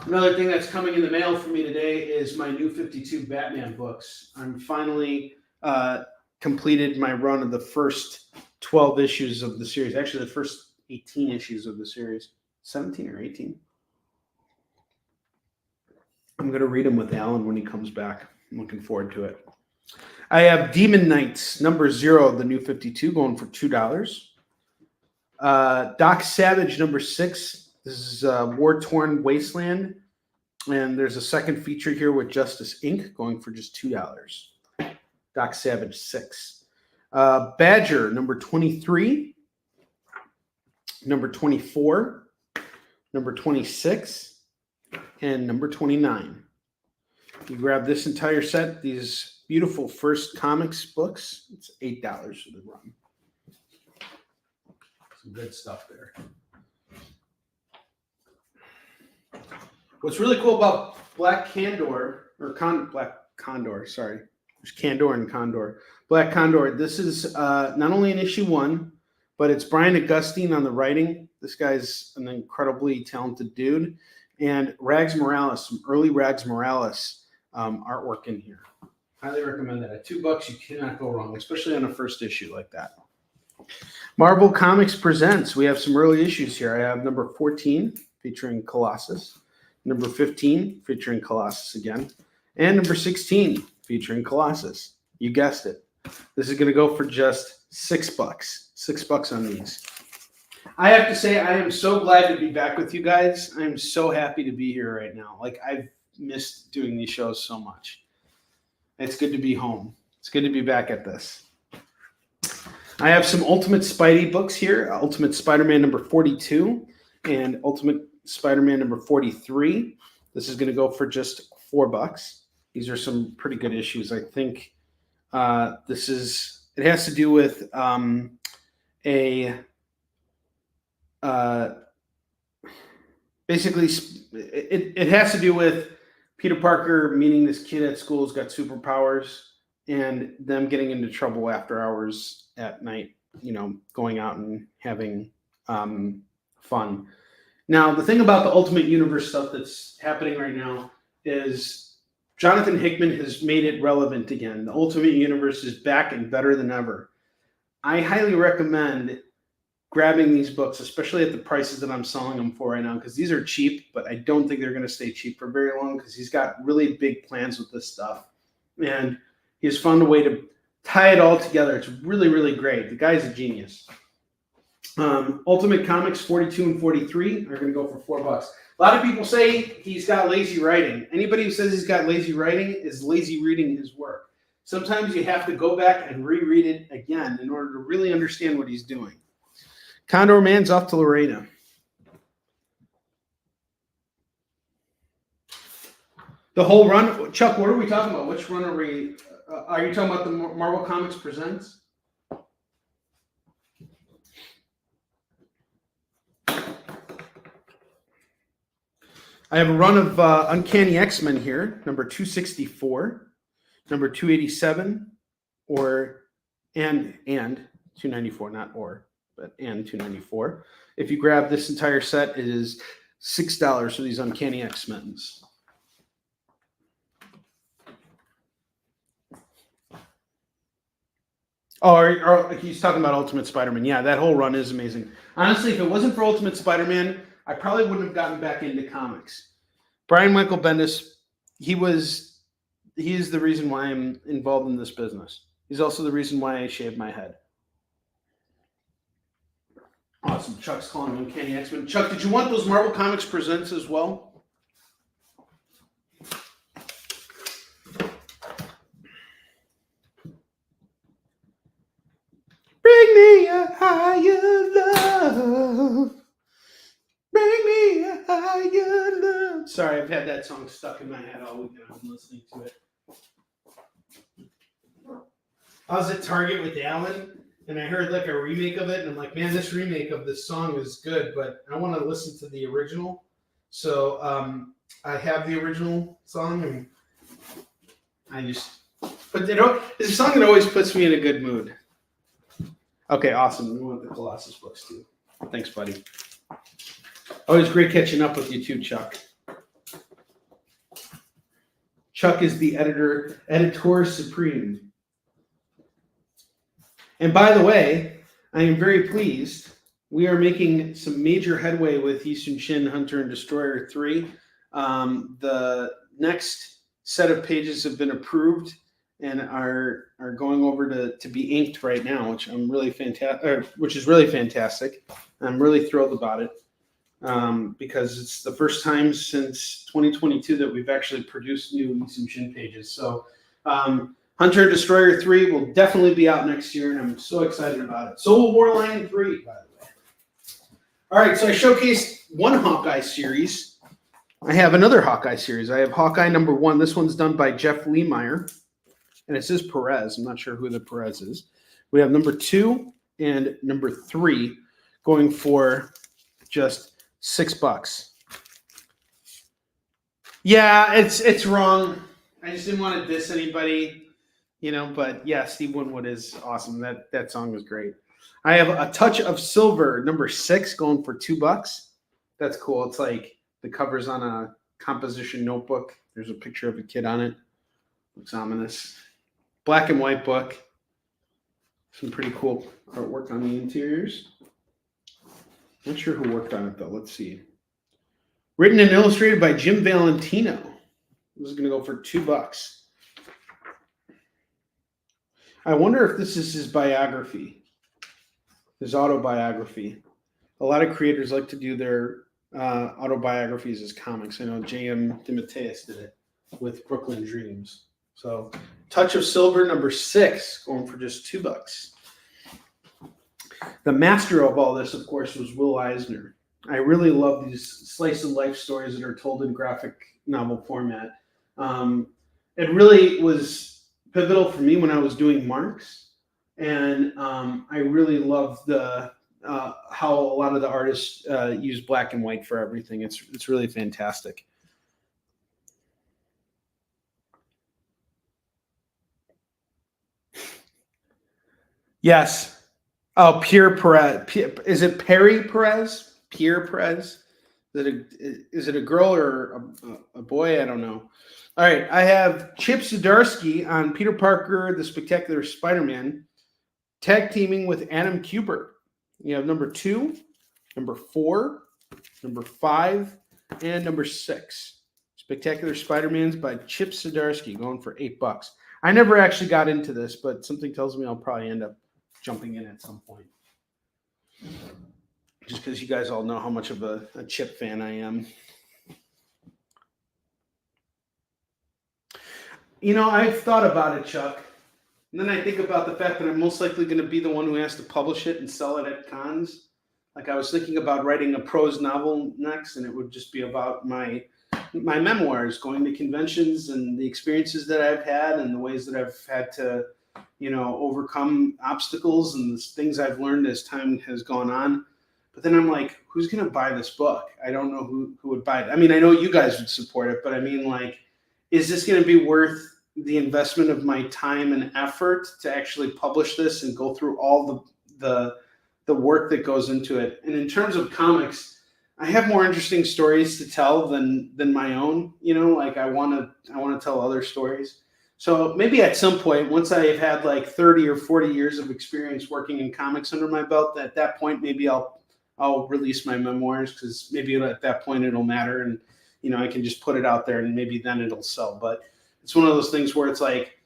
Another thing that's coming in the mail for me today is my New 52 Batman books. I'm finally completed my run of the first 12 issues of the series. Actually, the first 18 issues of the series. 17 or 18. I'm going to read them with Alan when he comes back. I'm looking forward to it. I have Demon Knights #0, the New 52, going for $2. Doc Savage #6. This is War-Torn Wasteland. And there's a second feature here with Justice Inc. going for just $2. Doc Savage 6. Badger #23. #24. #26 and #29. You grab this entire set, these beautiful First Comics books. It's $8 for the run. Some good stuff there. What's really cool about Black Condor, Black Condor, sorry. There's Candor and Condor. Black Condor, this is not only in issue 1, but it's Brian Augustine on the writing. This guy's an incredibly talented dude. And Rags Morales, some early Rags Morales artwork in here. Highly recommend that. At $2, you cannot go wrong, especially on a first issue like that. Marvel Comics presents. We have some early issues here. I have number 14 featuring Colossus, number 15 featuring Colossus again, and number 16 featuring Colossus. You guessed it. This is going to go for just $6. $6 on these. I have to say, I am so glad to be back with you guys. I'm so happy to be here right now. Like, I've missed doing these shows so much. It's good to be home. It's good to be back at this. I have some Ultimate Spidey books here. Ultimate Spider-Man number 42 and Ultimate Spider-Man number 43. This is going to go for just $4. These are some pretty good issues. I think it has to do with basically it has to do with Peter Parker meeting this kid at school who's got superpowers and them getting into trouble after hours at night, going out and having fun. Now, the thing about the Ultimate Universe stuff that's happening right now is Jonathan Hickman has made it relevant again. The Ultimate Universe is back and better than ever. I highly recommend grabbing these books, especially at the prices that I'm selling them for right now, because these are cheap, but I don't think they're going to stay cheap for very long because he's got really big plans with this stuff. And he's found a way to tie it all together. It's really, really great. The guy's a genius. Ultimate Comics 42 and 43 are going to go for $4. A lot of people say he's got lazy writing. Anybody who says he's got lazy writing is lazy reading his work. Sometimes you have to go back and reread it again in order to really understand what he's doing. Condor Man's off to Lorena. The whole run, Chuck, what are we talking about? Which run are we? Are you talking about the Marvel Comics Presents? I have a run of Uncanny X-Men here, number 264, number 287, and 294, not or. And 294. If you grab this entire set, it is $6 for these Uncanny X-Men's. Or he's talking about Ultimate Spider-Man. Yeah, that whole run is amazing. Honestly, if it wasn't for Ultimate Spider-Man, I probably wouldn't have gotten back into comics. Brian Michael Bendis, he is the reason why I'm involved in this business. He's also the reason why I shaved my head. Awesome. Chuck's calling Uncanny X-Men. Chuck, did you want those Marvel Comics Presents as well? Bring me a higher love. Bring me a higher love. Sorry, I've had that song stuck in my head all weekend. I've been listening to it. I was at Target with Alan. And I heard like a remake of it, and I'm like, man, this remake of this song is good, but I want to listen to the original. So I have the original song, and but it's a song that always puts me in a good mood. Okay, awesome. We want the Colossus books too. Thanks, buddy. Always great catching up with you too, Chuck. Chuck is the editor supreme. And by the way, I am very pleased. We are making some major headway with Eastern Shin Hunter and Destroyer 3. The next set of pages have been approved and are going over to be inked right now, which I'm really which is really fantastic. I'm really thrilled about it because it's the first time since 2022 that we've actually produced new Eastern Shin pages. So Hunter and Destroyer 3 will definitely be out next year, and I'm so excited about it. So will Warline 3, by the way. All right, so I showcased one Hawkeye series. I have another Hawkeye series. I have Hawkeye number 1. This one's done by Jeff Lemire, and it says Perez. I'm not sure who the Perez is. We have number 2 and number 3 going for just $6. Yeah, it's wrong. I just didn't want to diss anybody. But yeah, Steve Winwood is awesome. That song was great. I have A Touch of Silver, number 6, going for $2. That's cool. It's like the cover's on a composition notebook. There's a picture of a kid on it. Looks ominous. Black and white book. Some pretty cool artwork on the interiors. Not sure who worked on it though. Let's see. Written and illustrated by Jim Valentino. This is going to go for $2. I wonder if this is his biography, his autobiography. A lot of creators like to do their autobiographies as comics. I know J.M. DeMatteis did it with Brooklyn Dreams. So, Touch of Silver, number 6, going for just $2. The master of all this, of course, was Will Eisner. I really love these slice of life stories that are told in graphic novel format. It really was pivotal for me when I was doing marks, and I really love the how a lot of the artists use black and white for everything. It's really fantastic. Yes. Oh, Pierre Perez. Is it Perry Perez? Pierre Perez? Is it a girl or a boy? I don't know. All right. I have Chip Zdarsky on Peter Parker, the Spectacular Spider-Man, tag teaming with Adam Kubert. You have number 2, number 4, number 5, and number 6. Spectacular Spider-Man's by Chip Zdarsky, going for $8. I never actually got into this, but something tells me I'll probably end up jumping in at some point. Just because you guys all know how much of a Chip fan I am. You know, I've thought about it, Chuck. And then I think about the fact that I'm most likely going to be the one who has to publish it and sell it at cons. Like I was thinking about writing a prose novel next, and it would just be about my memoirs, going to conventions and the experiences that I've had and the ways that I've had to, overcome obstacles and the things I've learned as time has gone on. But then I'm like, who's going to buy this book? I don't know who would buy it. I mean, I know you guys would support it, but I mean, like, is this going to be worth the investment of my time and effort to actually publish this and go through all the work that goes into it? And in terms of comics, I have more interesting stories to tell than my own. Like I want to tell other stories. So maybe at some point, once I've had like 30 or 40 years of experience working in comics under my belt, at that point, maybe I'll release my memoirs, because maybe at that point it'll matter, and I can just put it out there and maybe then it'll sell. But it's one of those things where it's like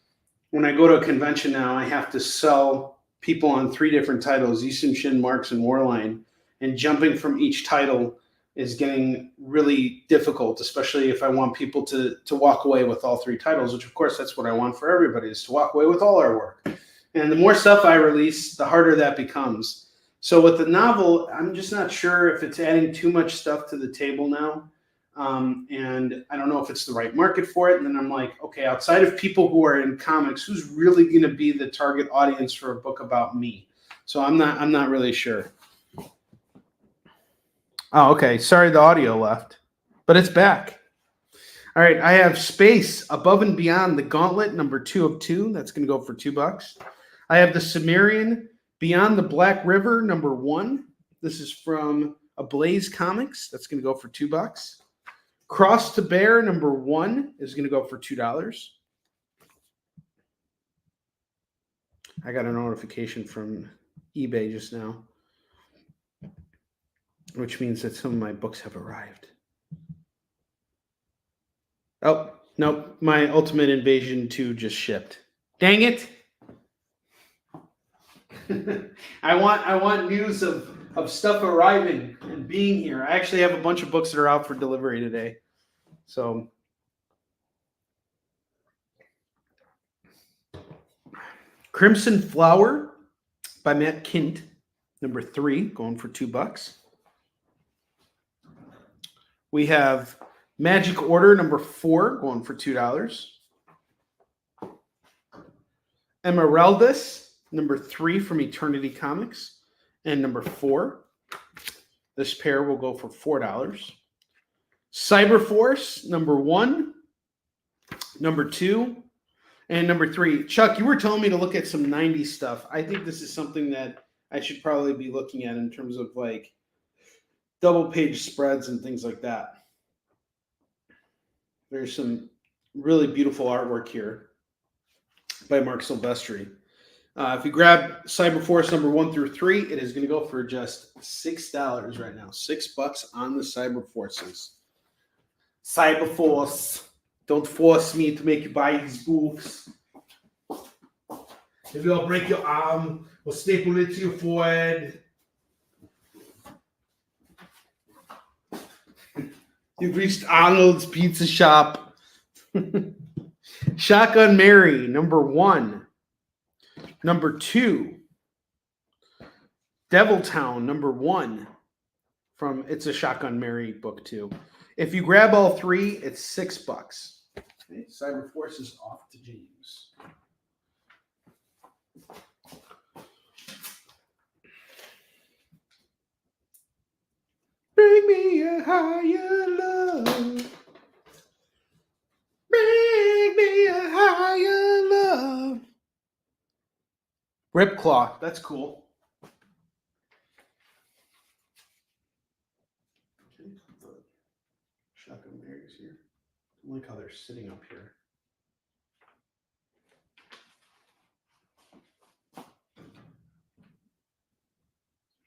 when I go to a convention now, I have to sell people on 3 different titles, Easton Shin, Marks, and Warline, and jumping from each title is getting really difficult, especially if I want people to walk away with all 3 titles, which of course that's what I want for everybody, is to walk away with all our work. And the more stuff I release, the harder that becomes. So with the novel, I'm just not sure if it's adding too much stuff to the table now. And I don't know if it's the right market for it. And then I'm like, okay, outside of people who are in comics, who's really going to be the target audience for a book about me? So I'm not really sure. Oh, okay. Sorry, the audio left, but it's back. All right. I have Space Above and Beyond the Gauntlet, number 2 of 2. That's going to go for $2. I have the Sumerian Beyond the Black River, number 1. This is from Ablaze Comics. That's going to go for $2. Cross to Bear, number 1, is going to go for $2. I got a notification from eBay just now, which means that some of my books have arrived. Oh, nope. My Ultimate Invasion 2 just shipped. Dang it. I want news of stuff arriving and being here. I actually have a bunch of books that are out for delivery today. So Crimson Flower by Matt Kindt, number 3, going for $2. We have Magic Order, number 4, going for $2. Emeraldus, number 3 from Eternity Comics, and number 4. This pair will go for $4. Cyberforce, number 1, number 2, and number 3. Chuck, you were telling me to look at some 90s stuff. I think this is something that I should probably be looking at in terms of like double page spreads and things like that. There's some really beautiful artwork here by Mark Silvestri. If you grab Cyberforce number 1 through 3, it is going to go for just $6 right now. $6 on the Cyberforces. Cyberforce. Don't force me to make you buy these books. Maybe I'll break your arm or staple it to your forehead. You've reached Arnold's Pizza Shop. Shotgun Mary, number 1. Number 2, Deviltown, number 1. From It's a Shotgun Mary book 2. If you grab all 3, it's $6. Okay, Cyberforce is off to James. Bring me a higher love. Bring me a higher love. Ripclaw, that's cool. Shotgun Mary's here. I like how they're sitting up here.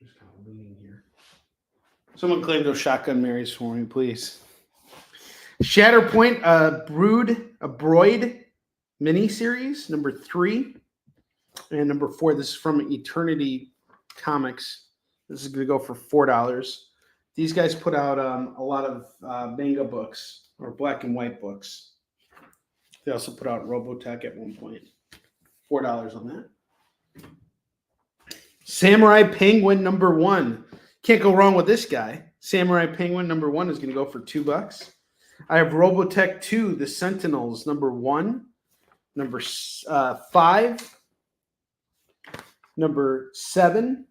Just kind of leaning here. Someone claim those Shotgun Marys for me, please. Shatterpoint, a Broid miniseries, number 3. And number 4, this is from Eternity Comics. This is going to go for $4. These guys put out a lot of manga books or black and white books. They also put out Robotech at one point. $4 on that. Samurai Penguin number 1. Can't go wrong with this guy. Samurai Penguin number 1 is going to go for $2. I have Robotech 2, The Sentinels, number 1. Number 5. Number 7,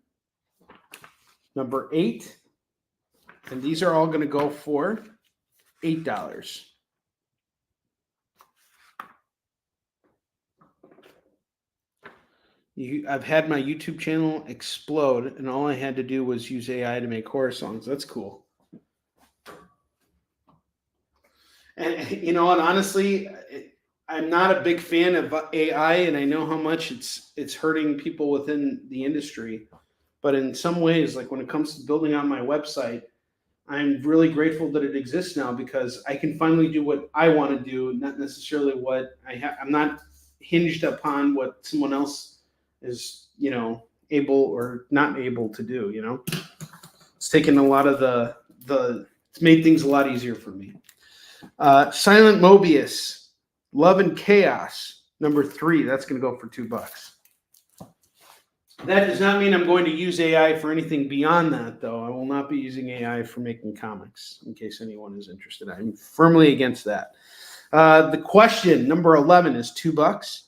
number 8, and these are all going to go for $8. I've had my YouTube channel explode, and all I had to do was use AI to make horror songs. That's cool. And you know what? Honestly, I'm not a big fan of AI, and I know how much it's hurting people within the industry. But in some ways, like when it comes to building out my website, I'm really grateful that it exists now because I can finally do what I want to do, not necessarily what I have. I'm not hinged upon what someone else is, able or not able to do. It's taken a lot of it's made things a lot easier for me. Silent Mobius. Love and Chaos, number 3. That's going to go for $2. That does not mean I'm going to use AI for anything beyond that, though. I will not be using AI for making comics, in case anyone is interested. I'm firmly against that. The Question, number 11, is $2.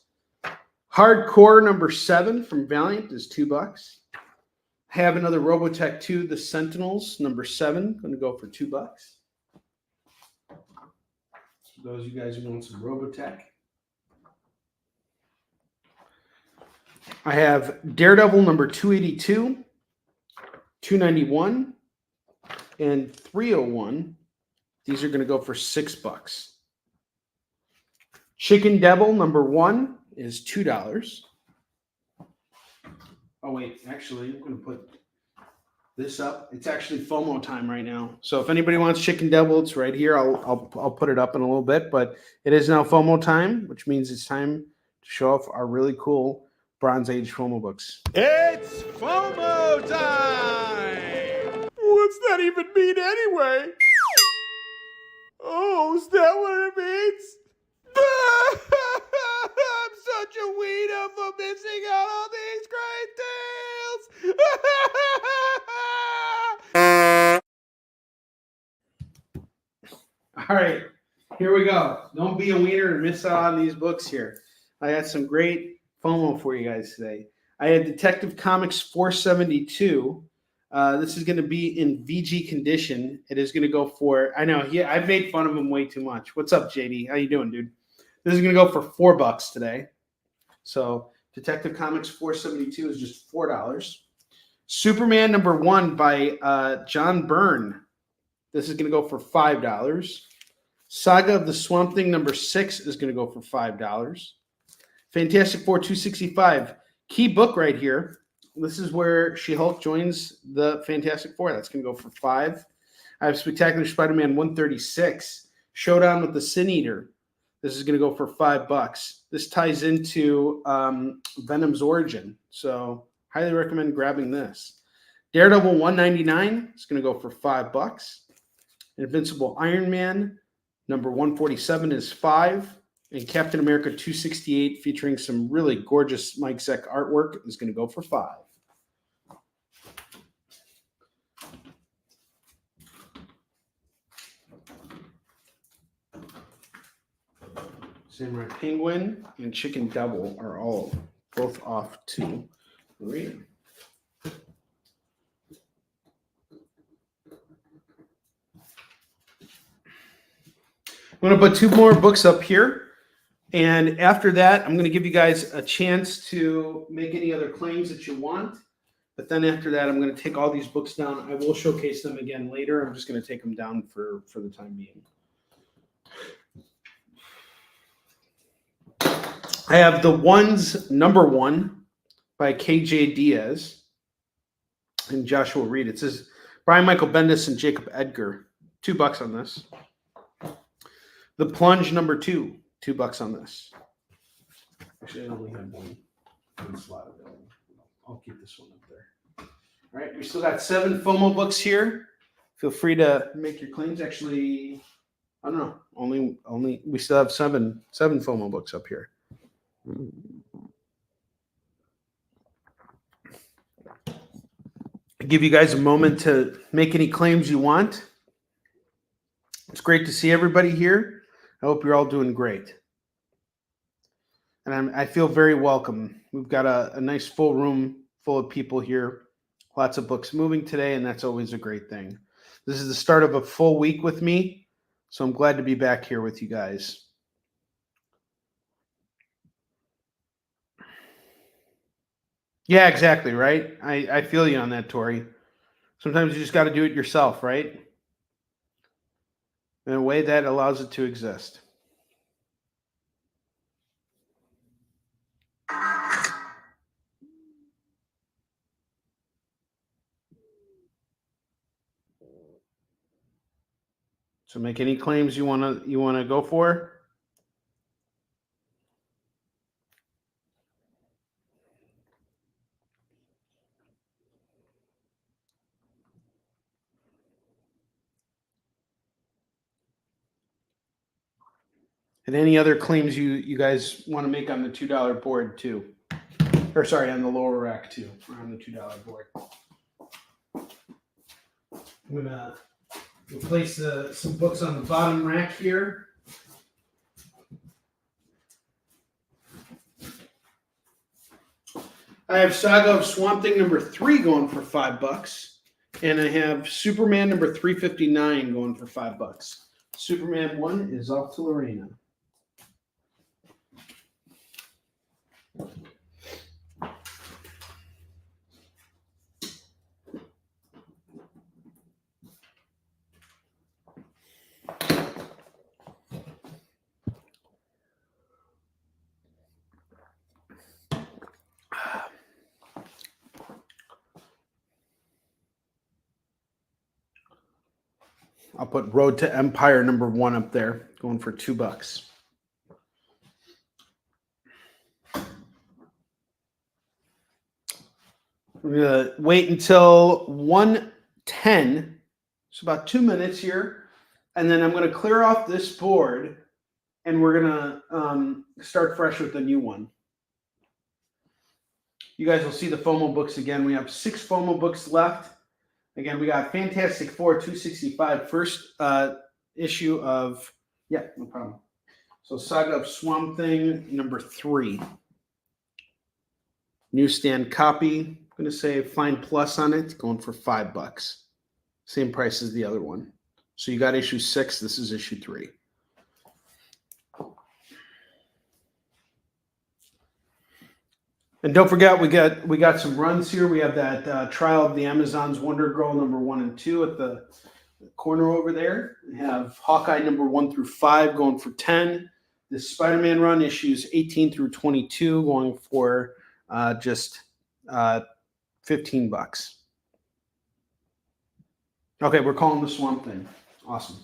Hardcore, number 7 from Valiant is $2. I have another Robotech 2, The Sentinels, number 7, going to go for $2. Those of you guys who want some Robotech. I have Daredevil number 282, 291, and 301. These are going to go for $6. Chicken Devil number 1 is $2. Oh wait, actually, I'm going to put this up. It's actually FOMO time right now. So if anybody wants Chicken Devil, it's right here. I'll put it up in a little bit, but it is now FOMO time, which means it's time to show off our really cool Bronze Age FOMO books. It's FOMO time! What's that even mean anyway? Oh, is that what it means? I'm such a wiener for missing out on these great deals! All right, here we go. Don't be a wiener and miss out on these books here. I got some great FOMO for you guys today. I had Detective Comics 472. This is going to be in VG condition. It is going to go for, I know, I've made fun of him way too much. What's up, JD? How you doing, dude? This is going to go for $4 today. So Detective Comics 472 is just $4. Superman number 1 by John Byrne. This is going to go for $5. Saga of the Swamp Thing number 6 is going to go for $5. Fantastic Four 265. Key book right here. This is where She-Hulk joins the Fantastic Four. That's going to go for $5. I have Spectacular Spider-Man 136. Showdown with the Sin Eater. This is going to go for $5. This ties into Venom's origin. So highly recommend grabbing this. Daredevil 199 is going to go for $5. Invincible Iron Man number 147 is $5. And Captain America 268, featuring some really gorgeous Mike Zeck artwork, is going to go for $5. Samurai Penguin and Chicken Devil are both off to Maria. I'm going to put 2 more books up here. And after that, I'm going to give you guys a chance to make any other claims that you want. But then after that, I'm going to take all these books down. I will showcase them again later. I'm just going to take them down for the time being. I have The Ones number 1 by KJ Diaz and Joshua Reed. It says Brian Michael Bendis and Jacob Edgar. $2 on this. The Plunge number 2. $2 on this. Actually, I only have one slot available. I'll keep this one up there. All right, we still got 7 FOMO books here. Feel free to make your claims. Actually, I don't know. Only we still have seven FOMO books up here. I give you guys a moment to make any claims you want. It's great to see everybody here. I hope you're all doing great. And I feel very welcome. We've got a nice full room full of people here. Lots of books moving today, and that's always a great thing. This is the start of a full week with me, so I'm glad to be back here with you guys. Yeah, exactly, right? I feel you on that, Tori. Sometimes you just got to do it yourself, right? In a way that allows it to exist. So make any claims you wanna go for. And any other claims you guys want to make on the $2 board too. Or sorry, on the lower rack too, or on the $2 board. I'm gonna replace some books on the bottom rack here. I have Saga of Swamp Thing number 3 going for $5, and I have Superman number 359 going for $5. Superman 1 is off to Lorena. I'll put Road to Empire number 1 up there, going for $2. We're gonna wait until 1:10. It's about 2 minutes here, and then I'm gonna clear off this board, and we're gonna start fresh with the new one. You guys will see the FOMO books again. We have 6 FOMO books left. Again, we got Fantastic Four 265, first issue of, yeah, no problem. So Saga of Swamp Thing, number 3. Newsstand copy. I'm going to say Find Plus on it, going for $5. Same price as the other one. So you got issue 6. This is issue 3. And don't forget, we got some runs here. We have that Trial of the Amazons Wonder Girl number 1 and 2 at the corner over there. We have Hawkeye number 1 through 5 going for $10. The Spider-Man run issues 18 through 22 going for just 15 bucks. Okay, we're calling the Swamp Thing. Awesome.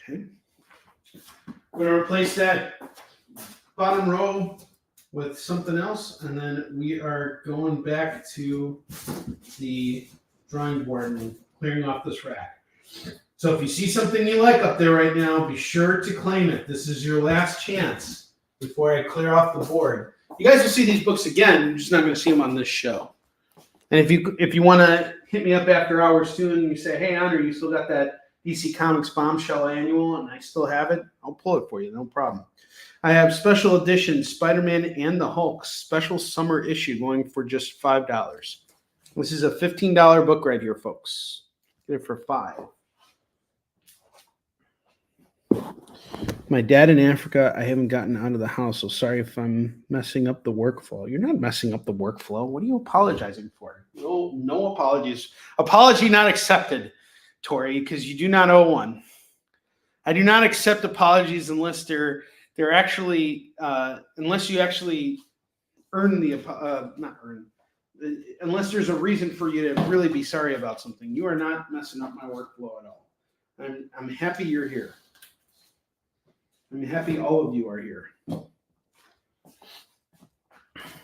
Okay. We're going to replace that bottom row with something else, and then we are going back to the drawing board and clearing off this rack. So if you see something you like up there right now, be sure to claim it. This is your last chance before I clear off the board. You guys will see these books again. You're just not going to see them on this show. And if you want to hit me up after hours too, and you say, hey, Onrie, you still got that DC Comics Bombshell Annual, and I still have it, I'll pull it for you, no problem. I have special edition Spider-Man and the Hulk special summer issue going for just $5. This is a $15 book right here, folks. Get it for $5. My dad in Africa, I haven't gotten out of the house, so sorry if I'm messing up the workflow. You're not messing up the workflow. What are you apologizing for? No apologies. Apology not accepted, Tori, because you do not owe one. I do not accept apologies unless they're actually unless you actually earn the unless there's a reason for you to really be sorry about something. You are not messing up my workflow at all. I'm happy you're here. I'm happy all of you are here.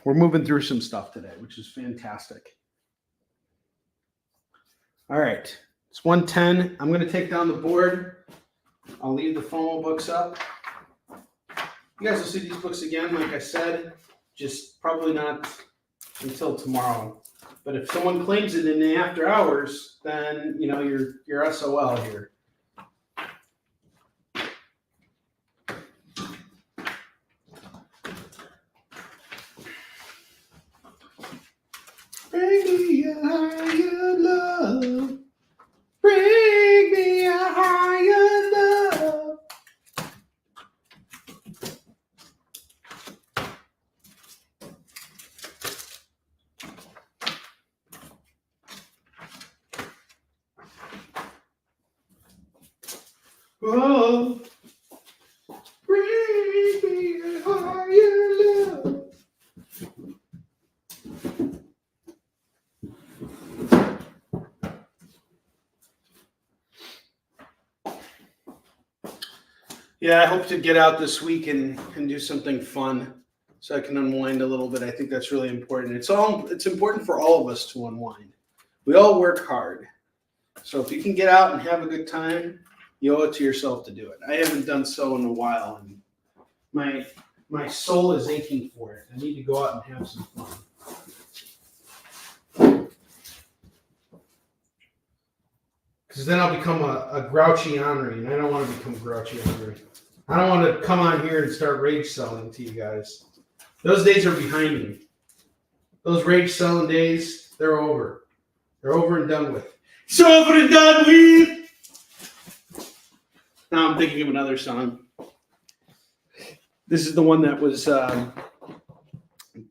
We're moving through some stuff today, which is fantastic. All right, it's 1:10. I'm going to take down the board. I'll leave the FOMO books up. You guys will see these books again, like I said, just probably not until tomorrow. But if someone claims it in the after hours, then you know you're SOL here. Bring me a higher love. Bring me a higher love. Oh, bring me a higher love. Yeah, I hope to get out this week and do something fun so I can unwind a little bit. I think that's really important. It's important for all of us to unwind. We all work hard. So if you can get out and have a good time, you owe it to yourself to do it. I haven't done so in a while, and my soul is aching for it. I need to go out and have some fun. Because then I'll become a grouchy Onrie, and I don't want to become grouchy Onrie. I don't want to come on here and start rage selling to you guys. Those days are behind me. Those rage selling days, they're over. They're over and done with. It's over and done with! Now I'm thinking of another song. This is the one that was done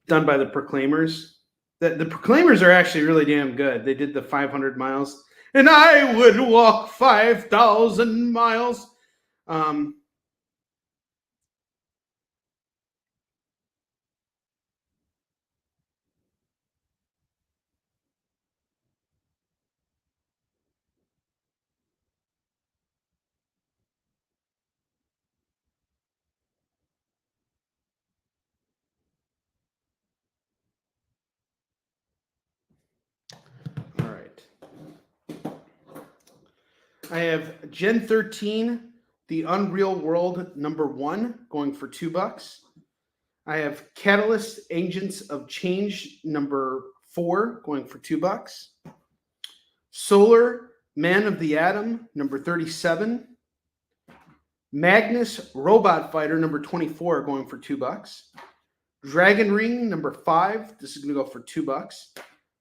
by the Proclaimers. The Proclaimers are actually really damn good. They did the 500 miles. And I would walk 5,000 miles. All right. I have Gen 13, The Unreal World #1, going for $2. I have Catalyst Agents of Change #4, going for $2. Solar Man of the Atom #37. Magnus Robot Fighter #24, going for $2. Dragon Ring #5. This is going to go for $2.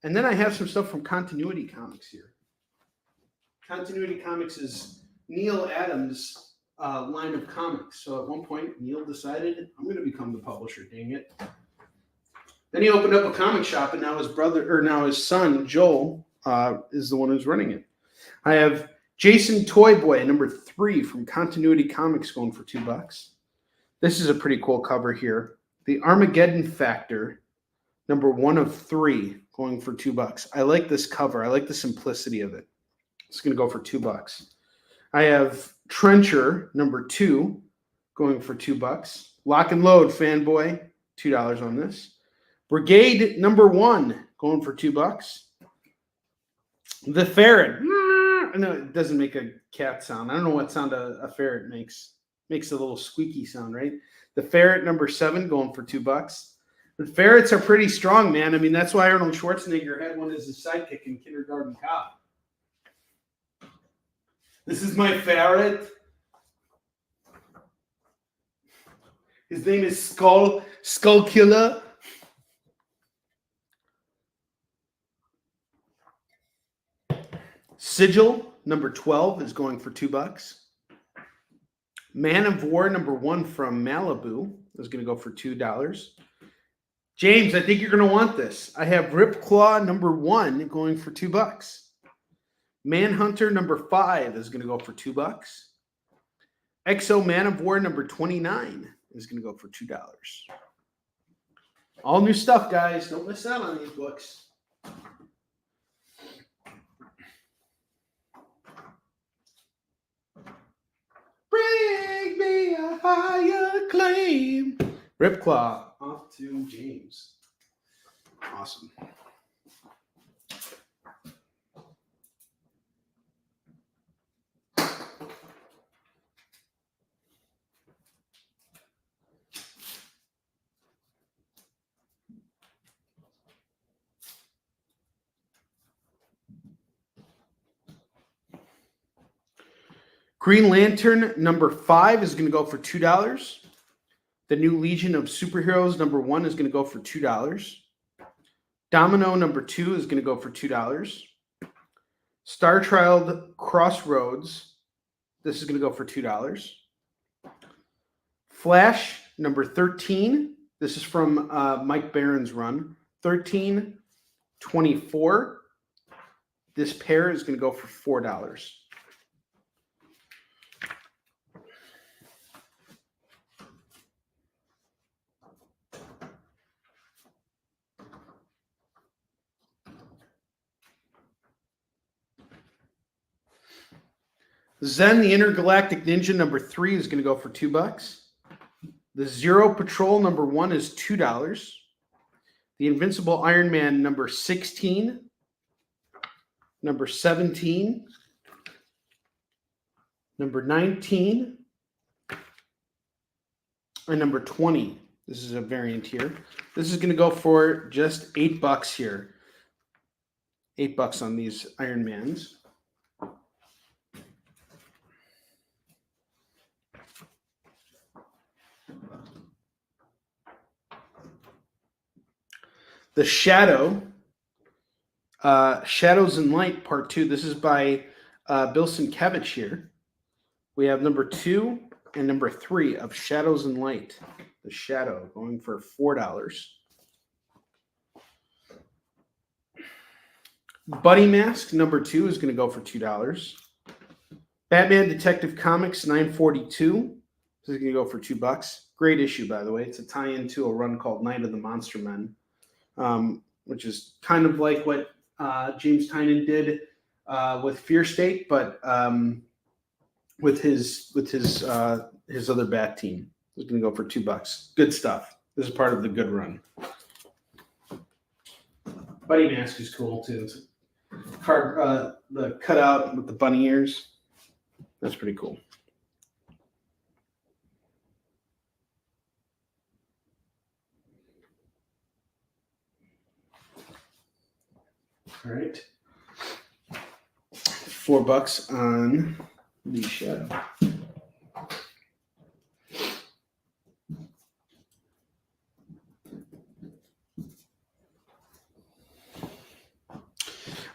And then I have some stuff from Continuity Comics here. Continuity Comics is Neil Adams' line of comics. So at one point, Neil decided, I'm going to become the publisher, dang it. Then he opened up a comic shop, and now his son, Joel, is the one who's running it. I have Jason Toy Boy, number 3 from Continuity Comics, going for $2. This is a pretty cool cover here. The Armageddon Factor, number 1 of 3, going for $2. I like this cover. I like the simplicity of it. It's going to go for $2. I have Trencher, number 2, going for $2. Lock and Load, Fanboy, $2 on this. Brigade, number 1, going for $2. The Ferret. No, it doesn't make a cat sound. I don't know what sound a ferret makes. Makes a little squeaky sound, right? The Ferret, number 7, going for $2. The ferrets are pretty strong, man. I mean, that's why Arnold Schwarzenegger had one as his sidekick in Kindergarten Cop. This is my ferret. His name is Skull Killer. Sigil, number 12, is going for $2. Man of War, number 1 from Malibu, is going to go for $2. James, I think you're going to want this. I have Ripclaw, number 1, going for $2. Manhunter, number 5, is going to go for $2. Exo Man of War, number 29, is going to go for $2. All new stuff, guys. Don't miss out on these books. Bring me a higher claim. Ripclaw, off to James. Awesome. Green Lantern, number 5, is going to go for $2. The New Legion of Superheroes, number 1, is going to go for $2. Domino, number 2, is going to go for $2. Star Child Crossroads, this is going to go for $2. Flash, number 13, this is from Mike Barron's run, 1324. This pair is going to go for $4. Zen, the Intergalactic Ninja, number 3, is going to go for $2. The Zero Patrol, number 1, is $2. The Invincible Iron Man, number 16, number 17, number 19, and number 20. This is a variant here. This is going to go for just $8 here. $8 on these Iron Mans. The Shadow, Shadows and Light, Part 2. This is by Bill Sienkiewicz here. We have number 2 and number 3 of Shadows and Light. The Shadow, going for $4. Buddy Mask, number 2, is going to go for $2. Batman Detective Comics, 942. This is going to go for $2. Great issue, by the way. It's a tie-in to a run called Night of the Monster Men. Which is kind of like what James Tynion did with Fear State, but with his other Bat team. He's going to go for $2. Good stuff. This is part of the good run. Buddy Mask is cool too. It's a card, the cutout with the bunny ears. That's pretty cool. All right. $4 on the Shadow.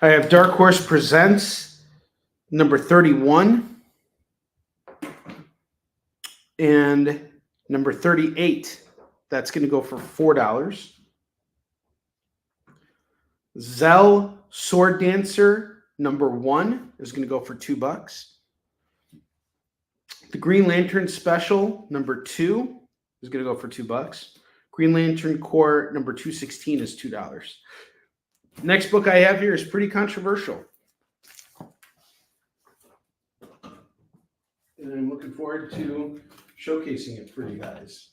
I have Dark Horse Presents number 31 and number 38. That's going to go for $4. Zell Sword Dancer number 1 is going to go for $2. The Green Lantern Special number 2 is going to go for $2. Green Lantern Corps number 216 is $2. Next book I have here is pretty controversial. And I'm looking forward to showcasing it for you guys.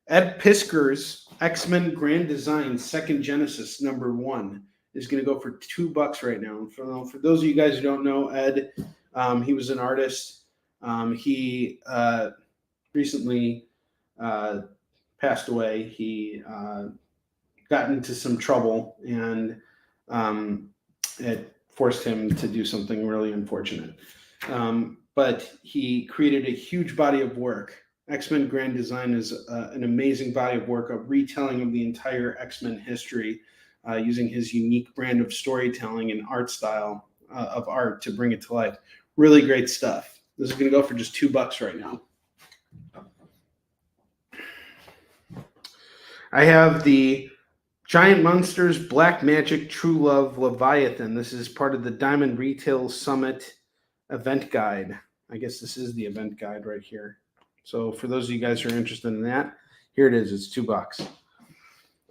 Ed Pisker's X-Men Grand Design 2nd Genesis number 1 is going to go for $2 right now. For those of you guys who don't know Ed, he was an artist. He recently passed away. He got into some trouble, and it forced him to do something really unfortunate. But he created a huge body of work. X-Men Grand Design is an amazing body of work, a retelling of the entire X-Men history, using his unique brand of storytelling and art style of art to bring it to life. Really great stuff. This is going to go for just $2 right now. I have the Giant Monsters Black Magic True Love Leviathan. This is part of the Diamond Retail Summit event guide. I guess this is the event guide right here. So for those of you guys who are interested in that, here it is. It's $2.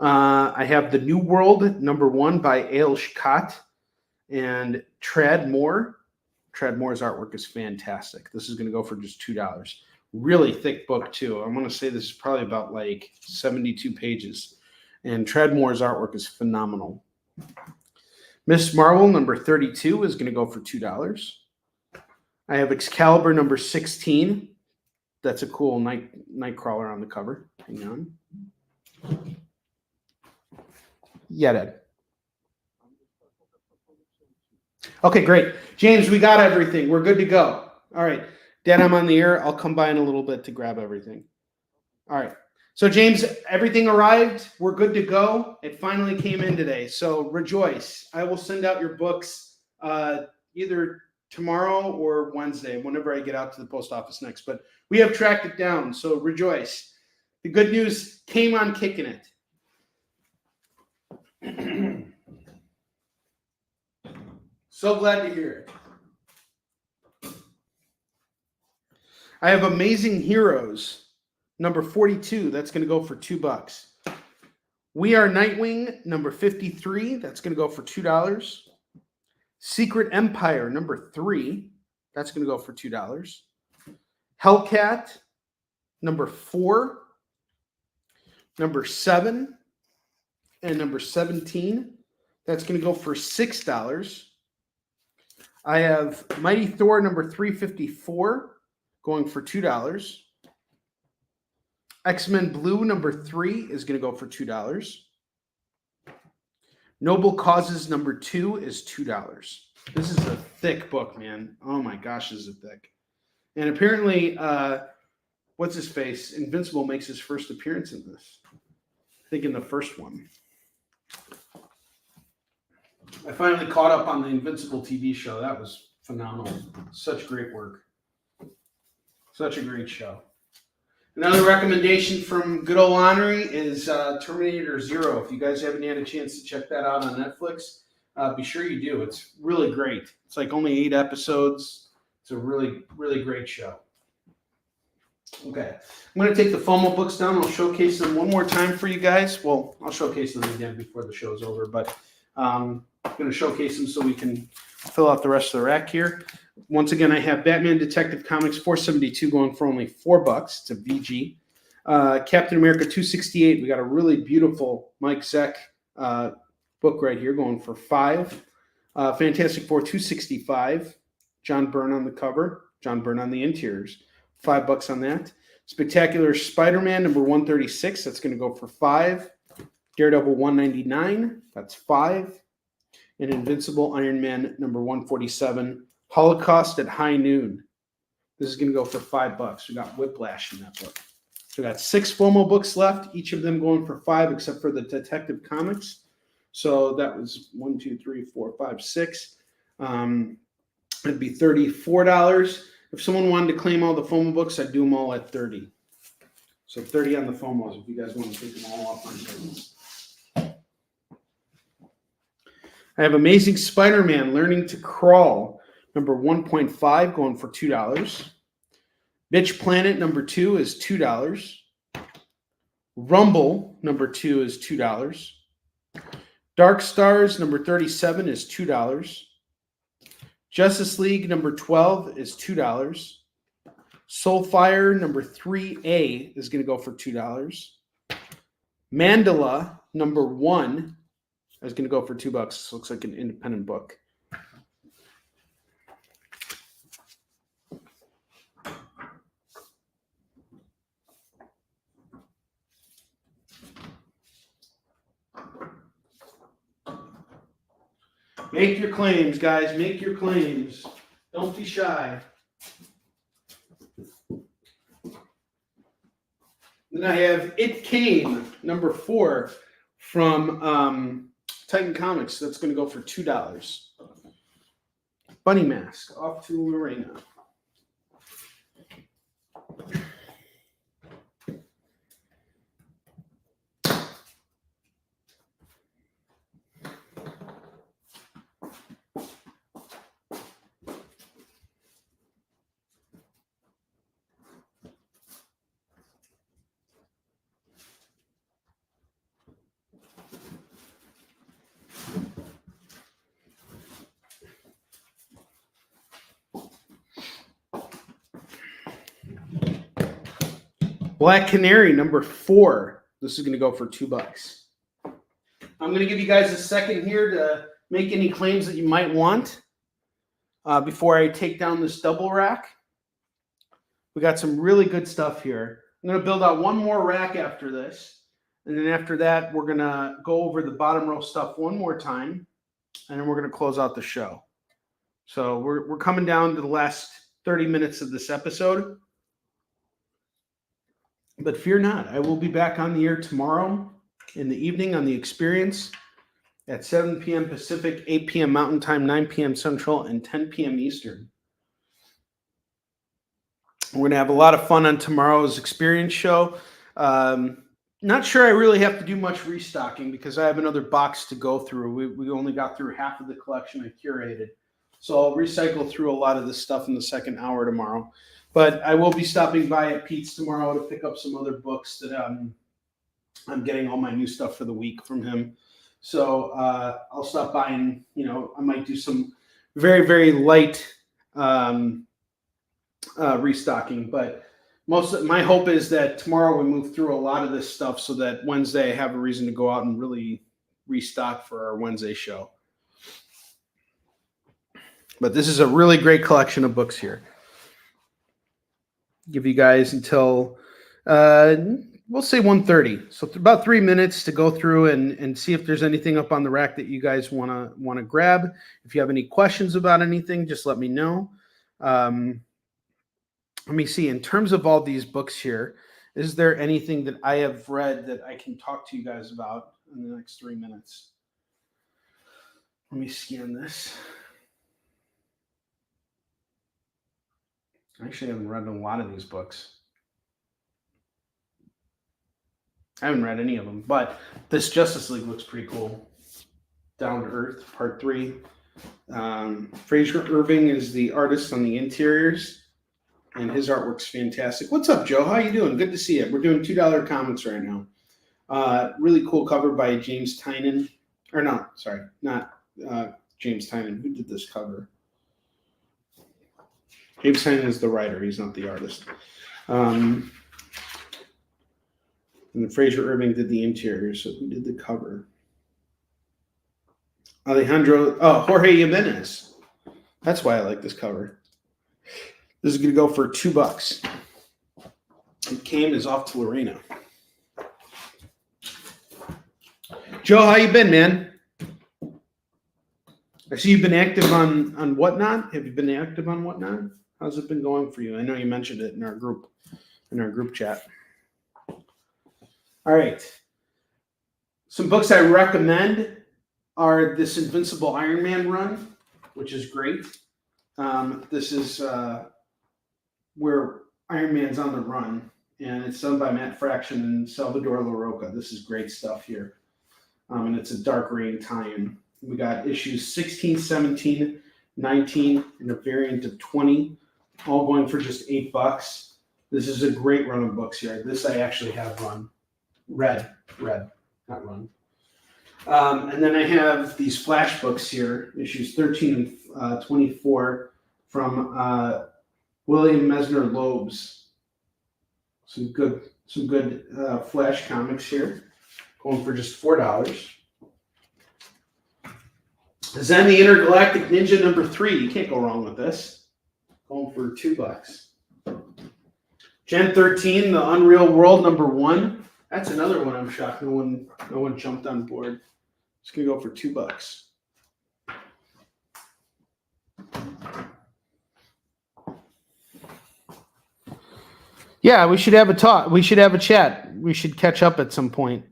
I have the New World number 1 by Ale Schott and Trad Moore. Trad Moore's artwork is fantastic. This is going to go for just $2. Really thick book too. I'm going to say this is probably about like 72 pages. And Trad Moore's artwork is phenomenal. Miss Marvel number 32 is going to go for $2. I have Excalibur number 16. That's a cool Nightcrawler on the cover. Hang on. Yeah, Dad. Okay, great. James, we got everything. We're good to go. All right. Dad, I'm on the air. I'll come by in a little bit to grab everything. All right. So, James, everything arrived. We're good to go. It finally came in today. So, rejoice. I will send out your books either tomorrow or Wednesday, whenever I get out to the post office next. But we have tracked it down. So, rejoice. The good news came on Kickin' It. So glad to hear it. I have Amazing Heroes, number 42. That's going to go for $2. We Are Nightwing, number 53. That's going to go for $2. Secret Empire, number 3. That's going to go for $2. Hellcat, number 4. Number 7. And number 17. That's going to go for $6. I have Mighty Thor number 354 going for $2. X-Men Blue number 3 is going to go for $2. Noble Causes number 2 is $2. This is a thick book, man. Oh my gosh, this is thick. And apparently, what's his face? Invincible makes his first appearance in this. I think in the first one. I finally caught up on the Invincible TV show. That was phenomenal. Such great work. Such a great show. Another recommendation from good old Onrie is Terminator Zero. If you guys haven't had a chance to check that out on Netflix, be sure you do. It's really great. It's like only 8 episodes. It's a really, really great show. Okay. I'm going to take the FOMO books down. I'll showcase them one more time for you guys. Well, I'll showcase them again before the show's over, but I'm going to showcase them so we can fill out the rest of the rack here. Once again, I have Batman Detective Comics 472 going for only $4. It's a VG. Captain America 268. We got a really beautiful Mike Zeck book right here going for $5. Fantastic Four 265. John Byrne on the cover. John Byrne on the interiors. $5 on that. Spectacular Spider-Man number 136. That's going to go for $5. Daredevil 199. That's $5. And Invincible Iron Man number 147. Holocaust at High Noon. This is going to go for $5. We got Whiplash in that book. So we got 6 FOMO books left, each of them going for $5, except for the Detective Comics. So that was 1, 2, 3, 4, 5, 6. It'd be $34. If someone wanted to claim all the FOMO books, I'd do them all at $30. So $30 on the FOMOs if you guys want to take them all off on tables. I have Amazing Spider-Man Learning to Crawl, number 1.5, going for $2. Bitch Planet, number 2, is $2. Rumble, number 2, is $2. Dark Stars, number 37, is $2. Justice League, number 12, is $2. Soulfire, number 3A, is going to go for $2. Mandala, number 1, is going to go for $2. This looks like an independent book. Make your claims, guys. Make your claims. Don't be shy. Then I have It Came, number 4, from Titan Comics. That's going to go for $2. Bunny Mask, off to Lorena. Black Canary, number 4. This is going to go for $2. I'm going to give you guys a second here to make any claims that you might want before I take down this double rack. We got some really good stuff here. I'm going to build out one more rack after this. And then after that, we're going to go over the bottom row stuff one more time. And then we're going to close out the show. So we're coming down to the last 30 minutes of this episode. But fear not, I will be back on the air tomorrow in the evening on The Experience at 7 p.m. Pacific, 8 p.m. Mountain Time, 9 p.m. Central, and 10 p.m. Eastern. We're going to have a lot of fun on tomorrow's Experience show. Not sure I really have to do much restocking because I have another box to go through. We only got through half of the collection I curated. So I'll recycle through a lot of this stuff in the second hour tomorrow. But I will be stopping by at Pete's tomorrow to pick up some other books that I'm getting all my new stuff for the week from him. So I'll stop by and, I might do some very, very light restocking. But my hope is that tomorrow we move through a lot of this stuff so that Wednesday I have a reason to go out and really restock for our Wednesday show. But this is a really great collection of books here. Give you guys until we'll say 1:30, so about 3 minutes to go through and see if there's anything up on the rack that you guys want to grab. If you have any questions about anything, just let me know. Let me see. In terms of all these books here, is there anything that I have read that I can talk to you guys about in the next 3 minutes? Let me scan this. I actually haven't read a lot of these books. I haven't read any of them, but this Justice League looks pretty cool. Down to Earth, Part 3. Fraser Irving is the artist on the interiors, and his artwork's fantastic. What's up, Joe? How you doing? Good to see you. We're doing $2 comics right now. Really cool cover by James Tynan. Or no, sorry, not James Tynan. Who did this cover? James Tynan is the writer. He's not the artist. And Fraser Irving did the interior. So who did the cover? Jorge Jimenez. That's why I like this cover. This is going to go for $2. It came as off to Lorena. Joe, how you been, man? I see you've been active on Whatnot. Have you been active on Whatnot? How's it been going for you? I know you mentioned it in our group chat. All right. Some books I recommend are this Invincible Iron Man run, which is great. This is where Iron Man's on the run, and it's done by Matt Fraction and Salvador LaRocca. This is great stuff here. And it's a Dark Reign tie-in. We got issues 16, 17, 19, and a variant of 20, all going for just $8. This is a great run of books here. This I actually have read, not run. And then I have these flash books here, issues 13 and 24 from William Mesner Loebs. Some good flash comics here, going for just $4. Zen the Intergalactic Ninja #3. You can't go wrong with this. Going for $2. Gen 13, the Unreal World #1. That's another one I'm shocked no one jumped on board. It's gonna go for $2. Yeah, we should have a talk. We should have a chat. We should catch up at some point.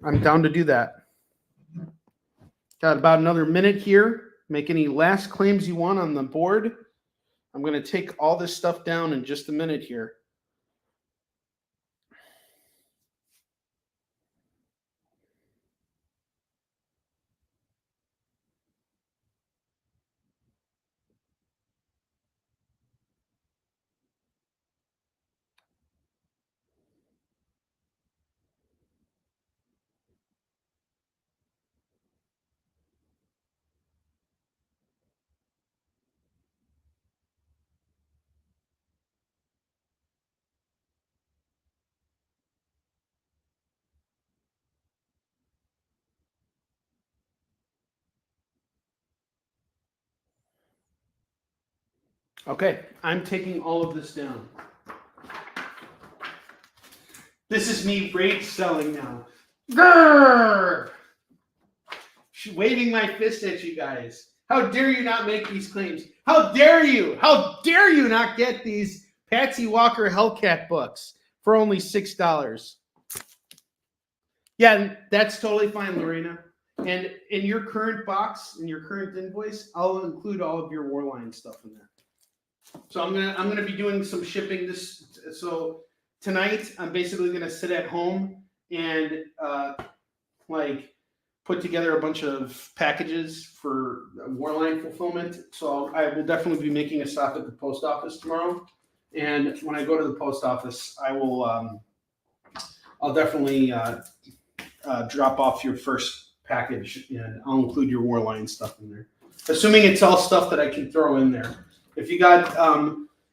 I'm down to do that. Got about another minute here. Make any last claims you want on the board. I'm going to take all this stuff down in just a minute here. Okay, I'm taking all of this down. This is me rage selling now. Grrr! Waving my fist at you guys. How dare you not make these claims? How dare you? How dare you not get these Patsy Walker Hellcat books for only $6? Yeah, that's totally fine, Lorena. And in your current box, in your current invoice, I'll include all of your Warline stuff in there. So I'm gonna be doing some shipping this. So tonight I'm basically gonna sit at home and put together a bunch of packages for Warline fulfillment. So I will definitely be making a stop at the post office tomorrow. And when I go to the post office, I will I'll definitely drop off your first package, and I'll include your Warline stuff in there, assuming it's all stuff that I can throw in there. If you got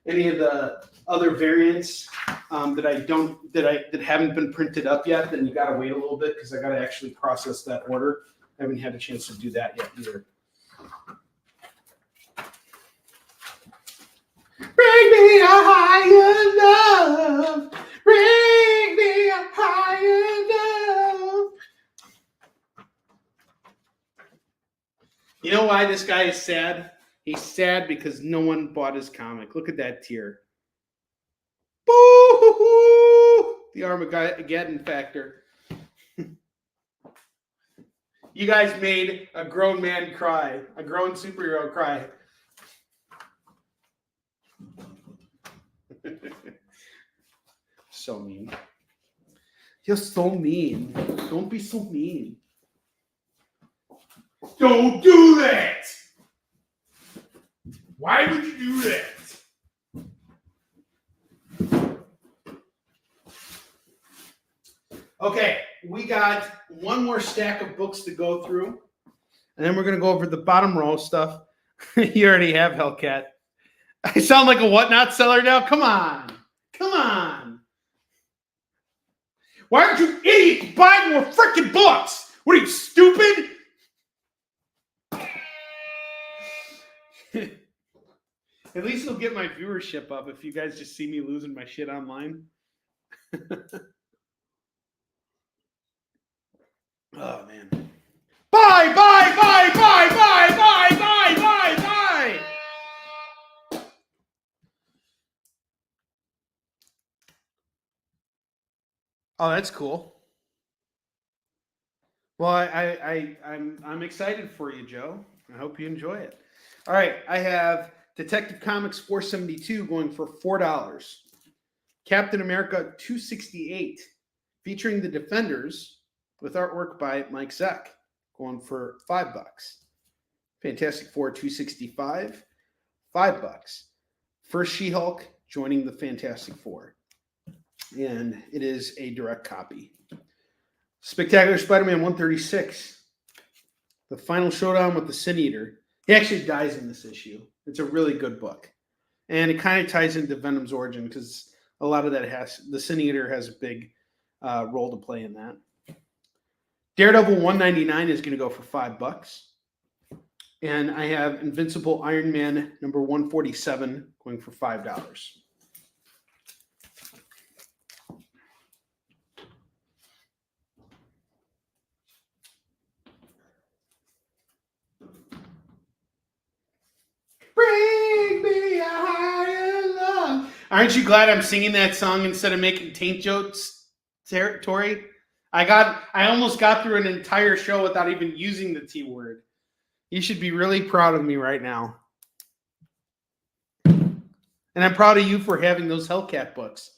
any of the other variants that haven't been printed up yet, then you got to wait a little bit because I got to actually process that order. I haven't had a chance to do that yet either. Bring me a higher love. Bring me a higher love. You know why this guy is sad? He's sad because no one bought his comic. Look at that tear. Boo-hoo-hoo! The Armageddon factor. You guys made a grown man cry. A grown superhero cry. So mean. You're so mean. Don't be so mean. Don't do that! Why would you do that? Okay, we got one more stack of books to go through, and then we're going to go over the bottom row stuff. You already have Hellcat. I sound like a whatnot seller now? Come on. Come on. Why aren't you idiots buying more freaking books? What are you, stupid? At least it'll get my viewership up if you guys just see me losing my shit online. Oh, man. Buy, buy, buy, buy, buy, buy, buy, buy, buy. Oh, that's cool. Well, I'm excited for you, Joe. I hope you enjoy it. All right, I have Detective Comics 472 going for $4. Captain America 268, featuring the Defenders with artwork by Mike Zeck, going for $5. Fantastic Four 265, $5. First She-Hulk joining the Fantastic Four. And it is a direct copy. Spectacular Spider-Man 136. The final showdown with the Sin Eater. He actually dies in this issue. It's a really good book. And it kind of ties into Venom's origin because a lot of that the Sin Eater has a big role to play in that. Daredevil 199 is going to go for $5. And I have Invincible Iron Man number 147 going for $5. Bring me a higher love. Aren't you glad I'm singing that song instead of making taint jokes, Tori? I almost got through an entire show without even using the T word. You should be really proud of me right now. And I'm proud of you for having those Hellcat books.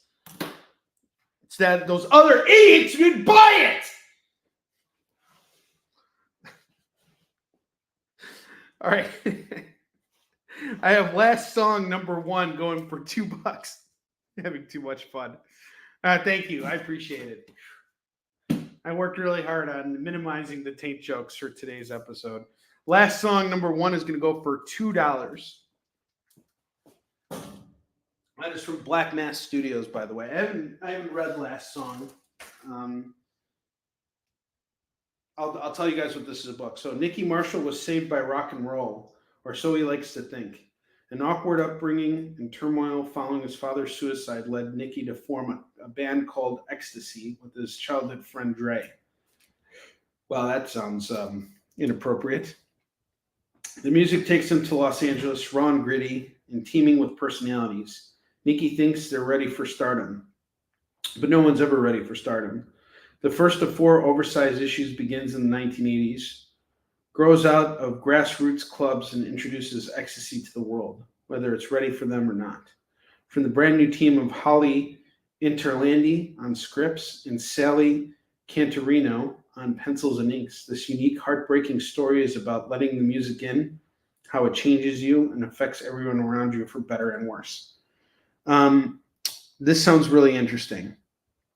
It's that those other idiots would buy it. All right. I have Last Song number 1 going for $2. Having too much fun. Thank you. I appreciate it. I worked really hard on minimizing the taint jokes for today's episode. Last Song number 1 is going to go for $2. That is from Black Mass Studios, by the way. I haven't read Last Song. I'll tell you guys what this is about. So Nicky Marshall was saved by rock and roll, or so he likes to think. An awkward upbringing and turmoil following his father's suicide led Nicky to form a band called Ecstasy with his childhood friend Dre. Well, that sounds inappropriate. The music takes him to Los Angeles, raw and gritty, and teeming with personalities. Nicky thinks they're ready for stardom, but no one's ever ready for stardom. The first of 4 oversized issues begins in the 1980s, grows out of grassroots clubs and introduces ecstasy to the world, whether it's ready for them or not. From the brand new team of Holly Interlandi on scripts and Sally Cantorino on pencils and inks, this unique, heartbreaking story is about letting the music in, how it changes you and affects everyone around you for better and worse. This sounds really interesting.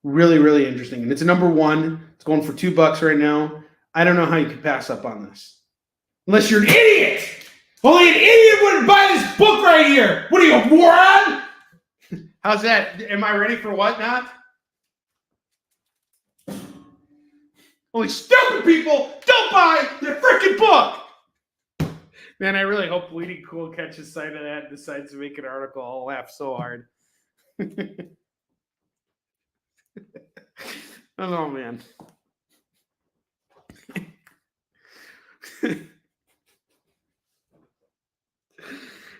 Really, really interesting. And it's a number 1. It's going for $2 right now. I don't know how you could pass up on this. Unless you're an idiot! Only an idiot wouldn't buy this book right here! What are you, a moron? How's that? Am I ready for what not? Only stupid people don't buy the freaking book! Man, I really hope Bleeding Cool catches sight of that and decides to make an article. I'll laugh so hard. Oh, man.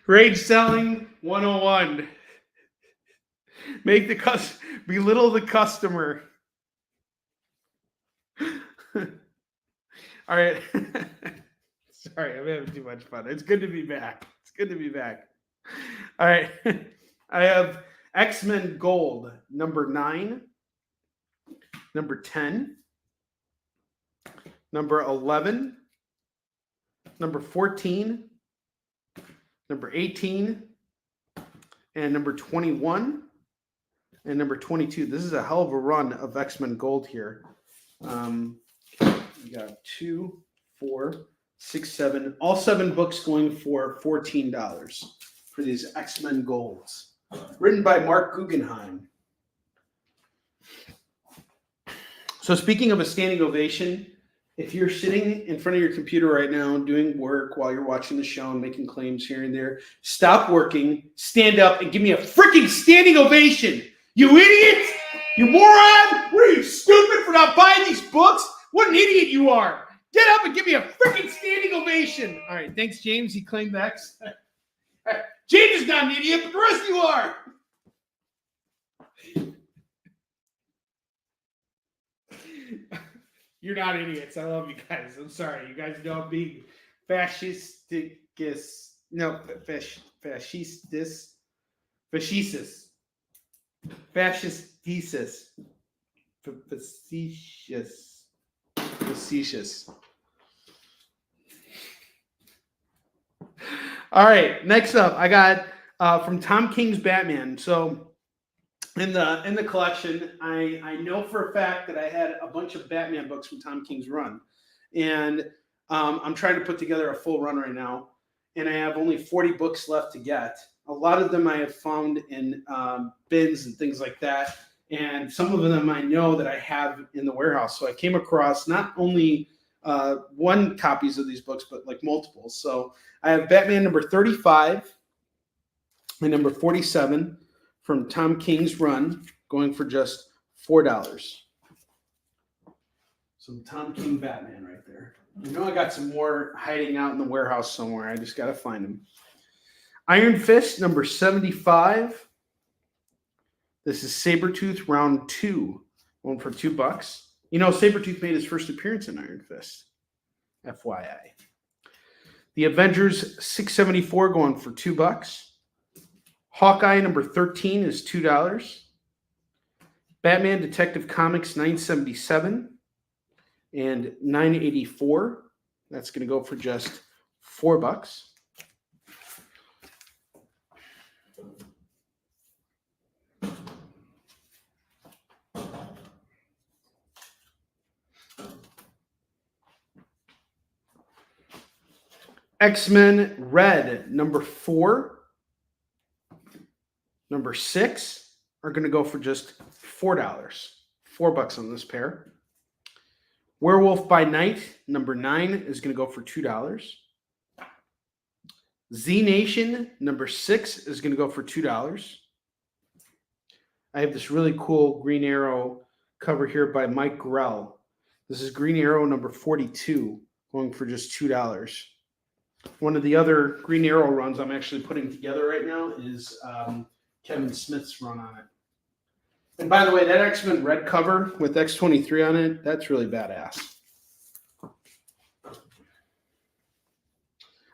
Rage selling 101. Make the belittle the customer. All right. Sorry, I'm having too much fun. It's good to be back. All right. I have X-Men Gold, number 9, number 10, number 11, number 14, number 18, and number 21, and number 22. This is a hell of a run of X-Men Gold here. We got 2, 4, 6, 7, all 7 books going for $14 for these X-Men Golds. Written by Mark Guggenheim. So speaking of a standing ovation, if you're sitting in front of your computer right now doing work while you're watching the show and making claims here and there, stop working, stand up, and give me a freaking standing ovation. You idiot! You moron! What are you, stupid for not buying these books? What an idiot you are! Get up and give me a freaking standing ovation. All right, thanks, James. He claimed X. James is not an idiot, but the rest of you are. You're not idiots. I love you guys. I'm sorry. You guys know I'm being fascisticus. No, fascistus. Facetious. Facetious. Facetious. All right, next up, I got from Tom King's Batman. So in the collection, I know for a fact that I had a bunch of Batman books from Tom King's run, and I'm trying to put together a full run right now, and I have only 40 books left to get. A lot of them I have found in bins and things like that, and some of them I know that I have in the warehouse. So I came across not only one copies of these books, but like multiples. So I have Batman number 35 and number 47 from Tom King's run, going for just $4. So Tom King Batman right there. I know I got some more hiding out in the warehouse somewhere. I just got to find them. Iron Fist number 75. This is Sabretooth round 2, going for $2. You know, Sabretooth made his first appearance in Iron Fist. FYI. The Avengers 674 going for $2. Hawkeye number 13 is $2. Batman Detective Comics 977 and 984. That's going to go for just $4. X-Men Red number 4, number 6 are going to go for just $4. $4 on this pair. Werewolf by Night number 9 is going to go for $2. Z Nation number 6 is going to go for $2. I have this really cool Green Arrow cover here by Mike Grell. This is Green Arrow number 42, going for just $2. One of the other Green Arrow runs I'm actually putting together right now is Kevin Smith's run on it. And by the way, that X-Men Red cover with X-23 on it, that's really badass.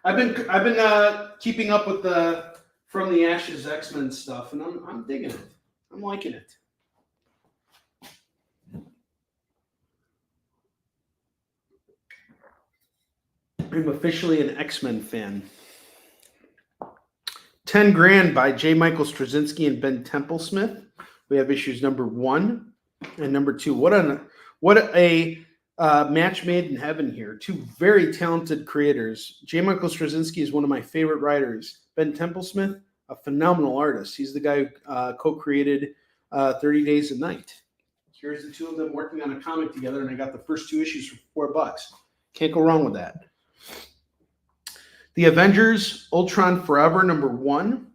I've been keeping up with the From the Ashes X-Men stuff, and I'm digging it. I'm liking it. I'm officially an X-Men fan. 10 Grand by J. Michael Straczynski and Ben Templesmith. We have issues number 1 and number 2. What a match made in heaven here. Two very talented creators. J. Michael Straczynski is one of my favorite writers. Ben Templesmith, a phenomenal artist. He's the guy who co-created 30 Days a Night. Here's the two of them working on a comic together, and I got the first 2 issues for $4. Can't go wrong with that. The Avengers Ultron Forever number 1.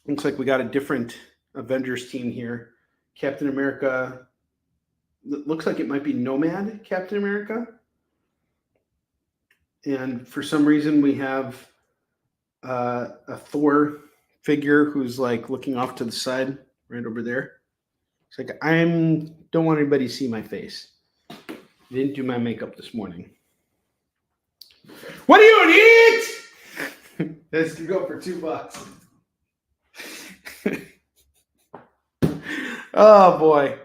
Looks like we got a different Avengers team here. Captain America. Looks like it might be Nomad Captain America. And for some reason we have a Thor figure who's like looking off to the side right over there. It's like don't want anybody to see my face. I didn't do my makeup this morning. What are you, an idiot? This could go for $2. Oh boy.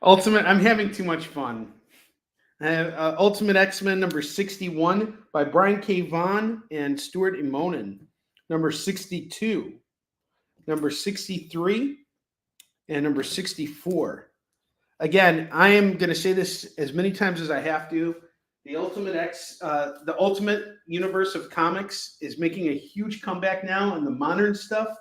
Ultimate, I'm having too much fun. I have Ultimate X-Men number 61 by Brian K. Vaughan and Stuart Immonen. Number 62, number 63, and number 64. Again, I am going to say this as many times as I have to. The Ultimate Universe of Comics is making a huge comeback now, and the modern stuff,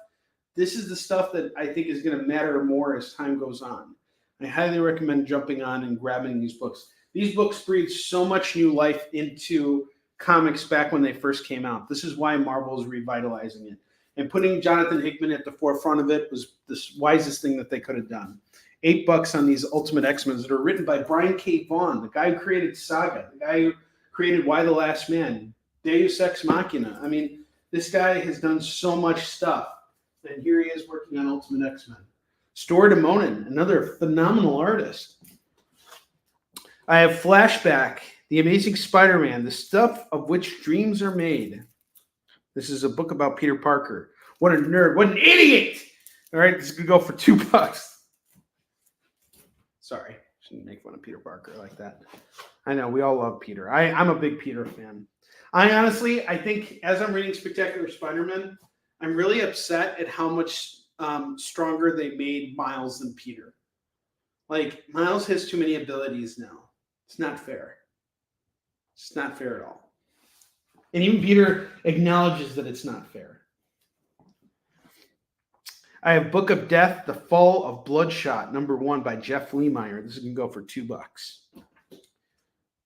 this is the stuff that I think is going to matter more as time goes on. I highly recommend jumping on and grabbing these books. These books breathed so much new life into comics back when they first came out. This is why Marvel is revitalizing it. And putting Jonathan Hickman at the forefront of it was the wisest thing that they could have done. $8 on these Ultimate X-Men that are written by Brian K. Vaughan, the guy who created Saga, the guy who created Why the Last Man, Deus Ex Machina. I mean, this guy has done so much stuff. And here he is working on Ultimate X-Men. Stuart Immonen, another phenomenal artist. I have Flashback, The Amazing Spider-Man, The Stuff of Which Dreams Are Made. This is a book about Peter Parker. What a nerd. What an idiot. All right, this could go for $2. Sorry. Shouldn't make fun of Peter Parker like that. I know we all love Peter. I'm a big Peter fan. I think as I'm reading Spectacular Spider-Man, I'm really upset at how much stronger they made Miles than Peter. Like, Miles has too many abilities now. It's not fair. It's not fair at all. And even Peter acknowledges that it's not fair. I have Book of Death, The Fall of Bloodshot, #1 by Jeff Lemire. This is going to go for $2.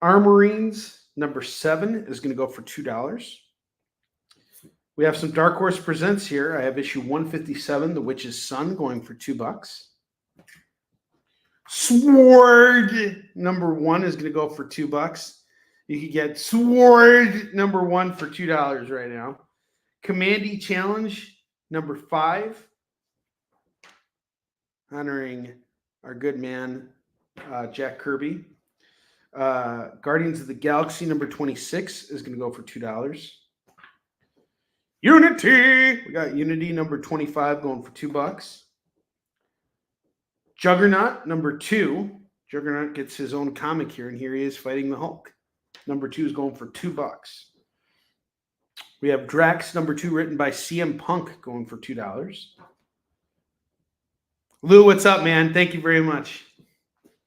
Armorines, #7 is going to go for $2. We have some Dark Horse Presents here. I have issue 157, The Witch's Son, going for $2. Sword, #1 is going to go for $2. You can get Sword, #1 for $2 right now. Commandy Challenge, #5. Honoring our good man, Jack Kirby. Guardians of the Galaxy, #26 is going to go for $2. Unity! We got Unity, #25 going for $2. Juggernaut, #2. Juggernaut gets his own comic here, and here he is fighting the Hulk. #2 is going for $2. We have Drax, #2, written by CM Punk, going for $2. Lou, what's up, man? Thank you very much.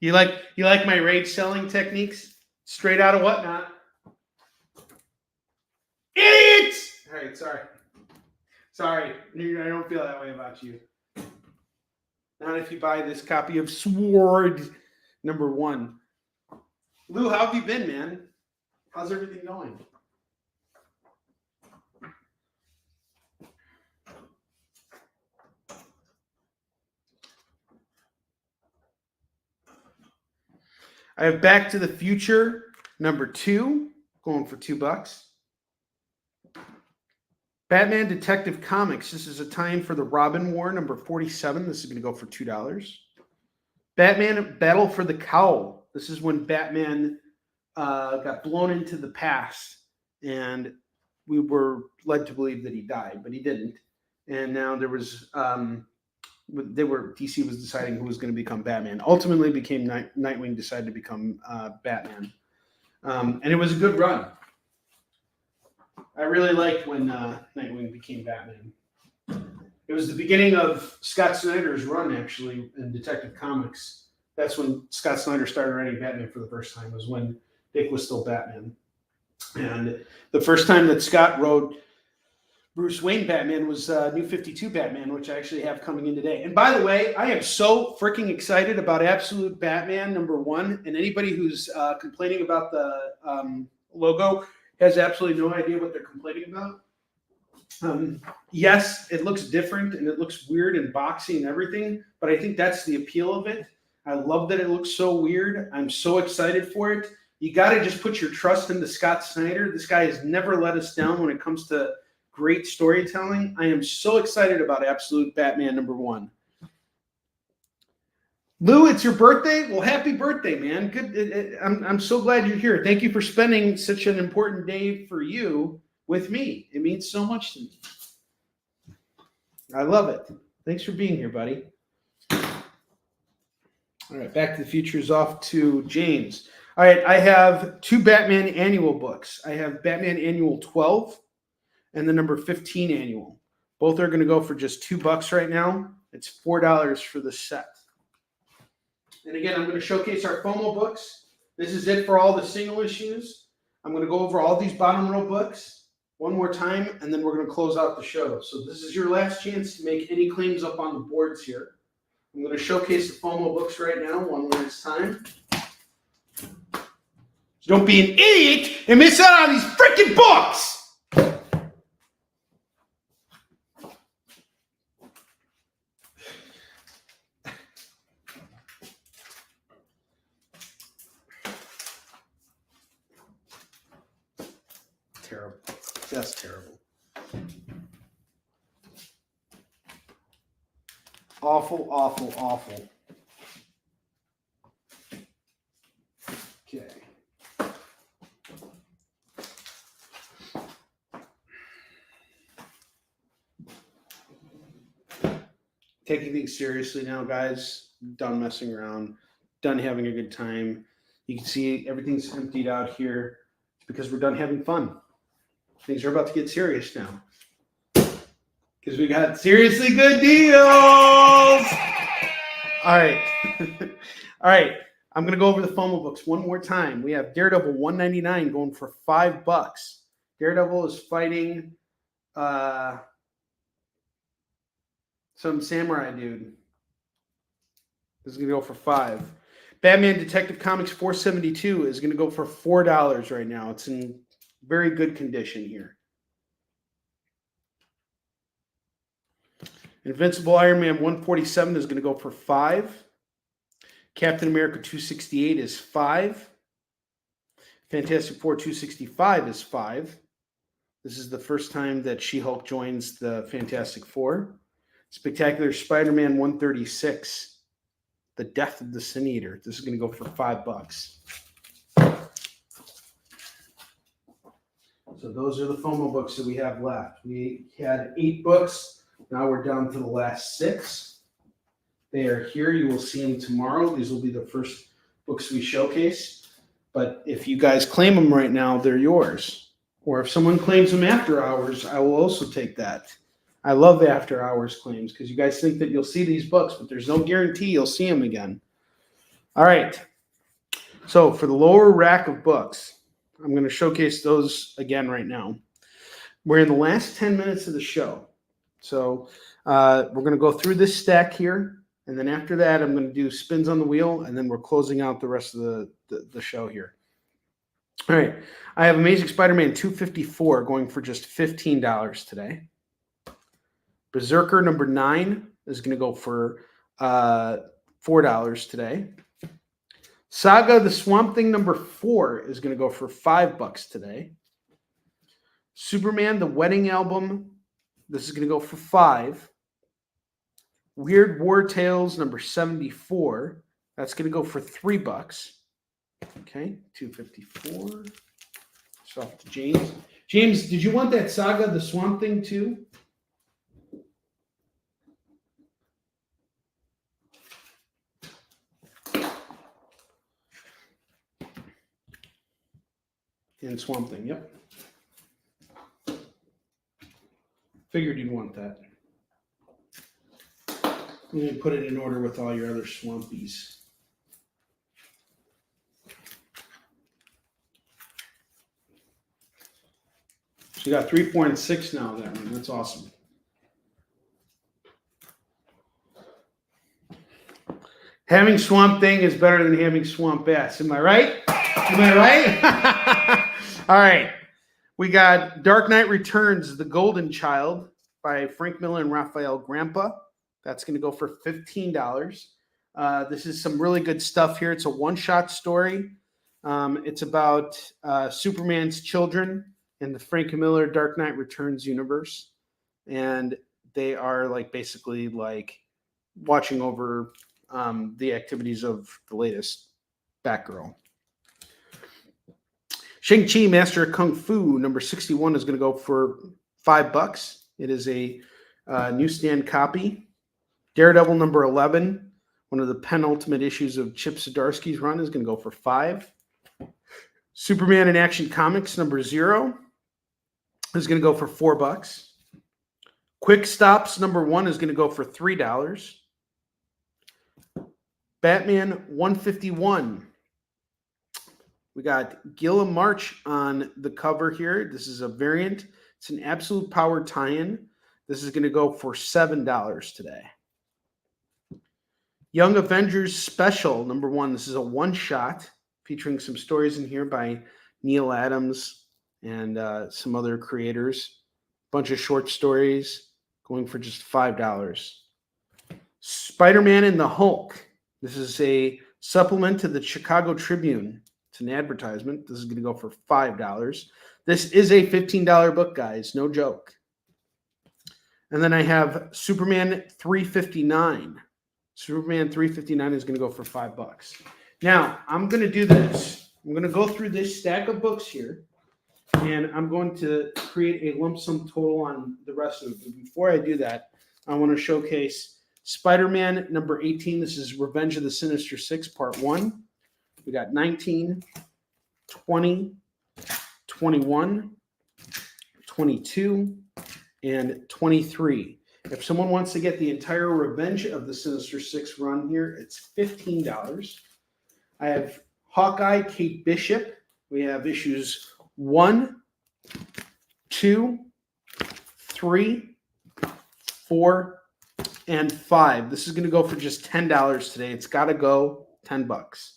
You like my rage selling techniques? Straight out of Whatnot. Idiots! All right, sorry. Sorry, I don't feel that way about you. Not if you buy this copy of Sword, #1. Lou, how have you been, man? How's everything going? I have Back to the Future, #2, going for $2. Batman Detective Comics. This is a tie-in for the Robin War, #47. This is going to go for $2. Batman Battle for the Cowl. This is when Batman got blown into the past, and we were led to believe that he died, but he didn't. And now there was DC was deciding who was going to become Batman. Ultimately, became Nightwing decided to become Batman, and it was a good run. I really liked when Nightwing became Batman. It was the beginning of Scott Snyder's run, actually, in Detective Comics. That's when Scott Snyder started writing Batman for the first time, was when Dick was still Batman. And the first time that Scott wrote Bruce Wayne Batman was New 52 Batman, which I actually have coming in today. And by the way, I am so freaking excited about Absolute Batman #1. And anybody who's complaining about the logo has absolutely no idea what they're complaining about. Yes, it looks different and it looks weird and boxy and everything, but I think that's the appeal of it. I love that it looks so weird. I'm so excited for it. You got to just put your trust into Scott Snyder. This guy has never let us down when it comes to great storytelling. I am so excited about Absolute Batman #1. Lou, it's your birthday? Well, happy birthday, man. Good. I'm so glad you're here. Thank you for spending such an important day for you with me. It means so much to me. I love it. Thanks for being here, buddy. All right, Back to the Future is off to James. All right, I have 2 Batman annual books. I have Batman Annual 12 and the #15 annual. Both are going to go for just $2 right now. It's $4 for the set. And again, I'm going to showcase our FOMO books. This is it for all the single issues. I'm going to go over all these bottom row books one more time, and then we're going to close out the show. So this is your last chance to make any claims up on the boards here. I'm going to showcase the FOMO books right now one last time. So don't be an idiot and miss out on these freaking books! Terrible. Just terrible. Awful, awful, awful. Okay. Taking things seriously now, guys. Done messing around. done having a good time. You can see everything's emptied out here because we're done having fun. Things are about to get serious now because we got seriously good deals. All right. All right. I'm going to go over the FOMO books one more time. We have Daredevil 199 going for $5. Daredevil is fighting some samurai dude. This is going to go for $5. Batman Detective Comics 472 is going to go for $4 right now. It's in very good condition here. Invincible Iron Man 147 is going to go for $5. Captain America 268 is $5. Fantastic Four 265 is $5. This is the first time that She-Hulk joins the Fantastic Four. Spectacular Spider-Man 136, The Death of the Sin Eater. This is going to go for $5. So those are the FOMO books that we have left. We had 8 books. Now we're down to the last 6. They are here. You will see them tomorrow. These will be the first books we showcase. But if you guys claim them right now, they're yours. Or if someone claims them after hours, I will also take that. I love after hours claims because you guys think that you'll see these books, but there's no guarantee you'll see them again. All right. So for the lower rack of books, I'm going to showcase those again right now. We're in the last 10 minutes of the show. So we're going to go through this stack here. And then after that, I'm going to do spins on the wheel. And then we're closing out the rest of the show here. All right. I have Amazing Spider-Man 254 going for just $15 today. Berserker number 9 is going to go for $4 today. Saga the Swamp Thing number 4 is going to go for $5 today. Superman the Wedding Album, this is going to go for $5. Weird War Tales number 74, that's going to go for $3. Okay, 254. So off to James. James, did you want that Saga the Swamp Thing too? And Swamp Thing, yep. Figured you'd want that. I'm going to put it in order with all your other Swampies. So you got 3.6 now that one. That's awesome. Having Swamp Thing is better than having Swamp Bass. Am I right? Am I right? All right. We got Dark Knight Returns, The Golden Child by Frank Miller and Raphael Grandpa. That's going to go for $15. This is some really good stuff here. It's a one-shot story. It's about Superman's children in the Frank Miller Dark Knight Returns universe. And they are basically watching over the activities of the latest Batgirl. Shang-Chi Master of Kung Fu number 61 is going to go for $5. It is a newsstand copy. Daredevil number 11, one of the penultimate issues of Chip Zdarsky's run, is going to go for $5. Superman in Action Comics number 0 is going to go for $4. Quick Stops number 1 is going to go for $3. Batman 151. We got Gilliam March on the cover here. This is a variant. It's an Absolute Power tie-in. This is going to go for $7 today. Young Avengers Special number 1. This is a one-shot featuring some stories in here by Neil Adams and some other creators. Bunch of short stories going for just $5. Spider-Man and the Hulk. This is a supplement to the Chicago Tribune. It's an advertisement. This is going to go for $5. This is a $15 book, guys. No joke. And then I have Superman 359. Superman 359 is going to go for $5. Now, I'm going to do this. I'm going to go through this stack of books here, and I'm going to create a lump sum total on the rest of them. But before I do that, I want to showcase Spider-Man number 18. This is Revenge of the Sinister Six, part 1. We got 19, 20, 21, 22, and 23. If someone wants to get the entire Revenge of the Sinister Six run here, it's $15. I have Hawkeye, Kate Bishop. We have issues 1, 2, 3, 4, and 5. This is going to go for just $10 today. It's got to go $10.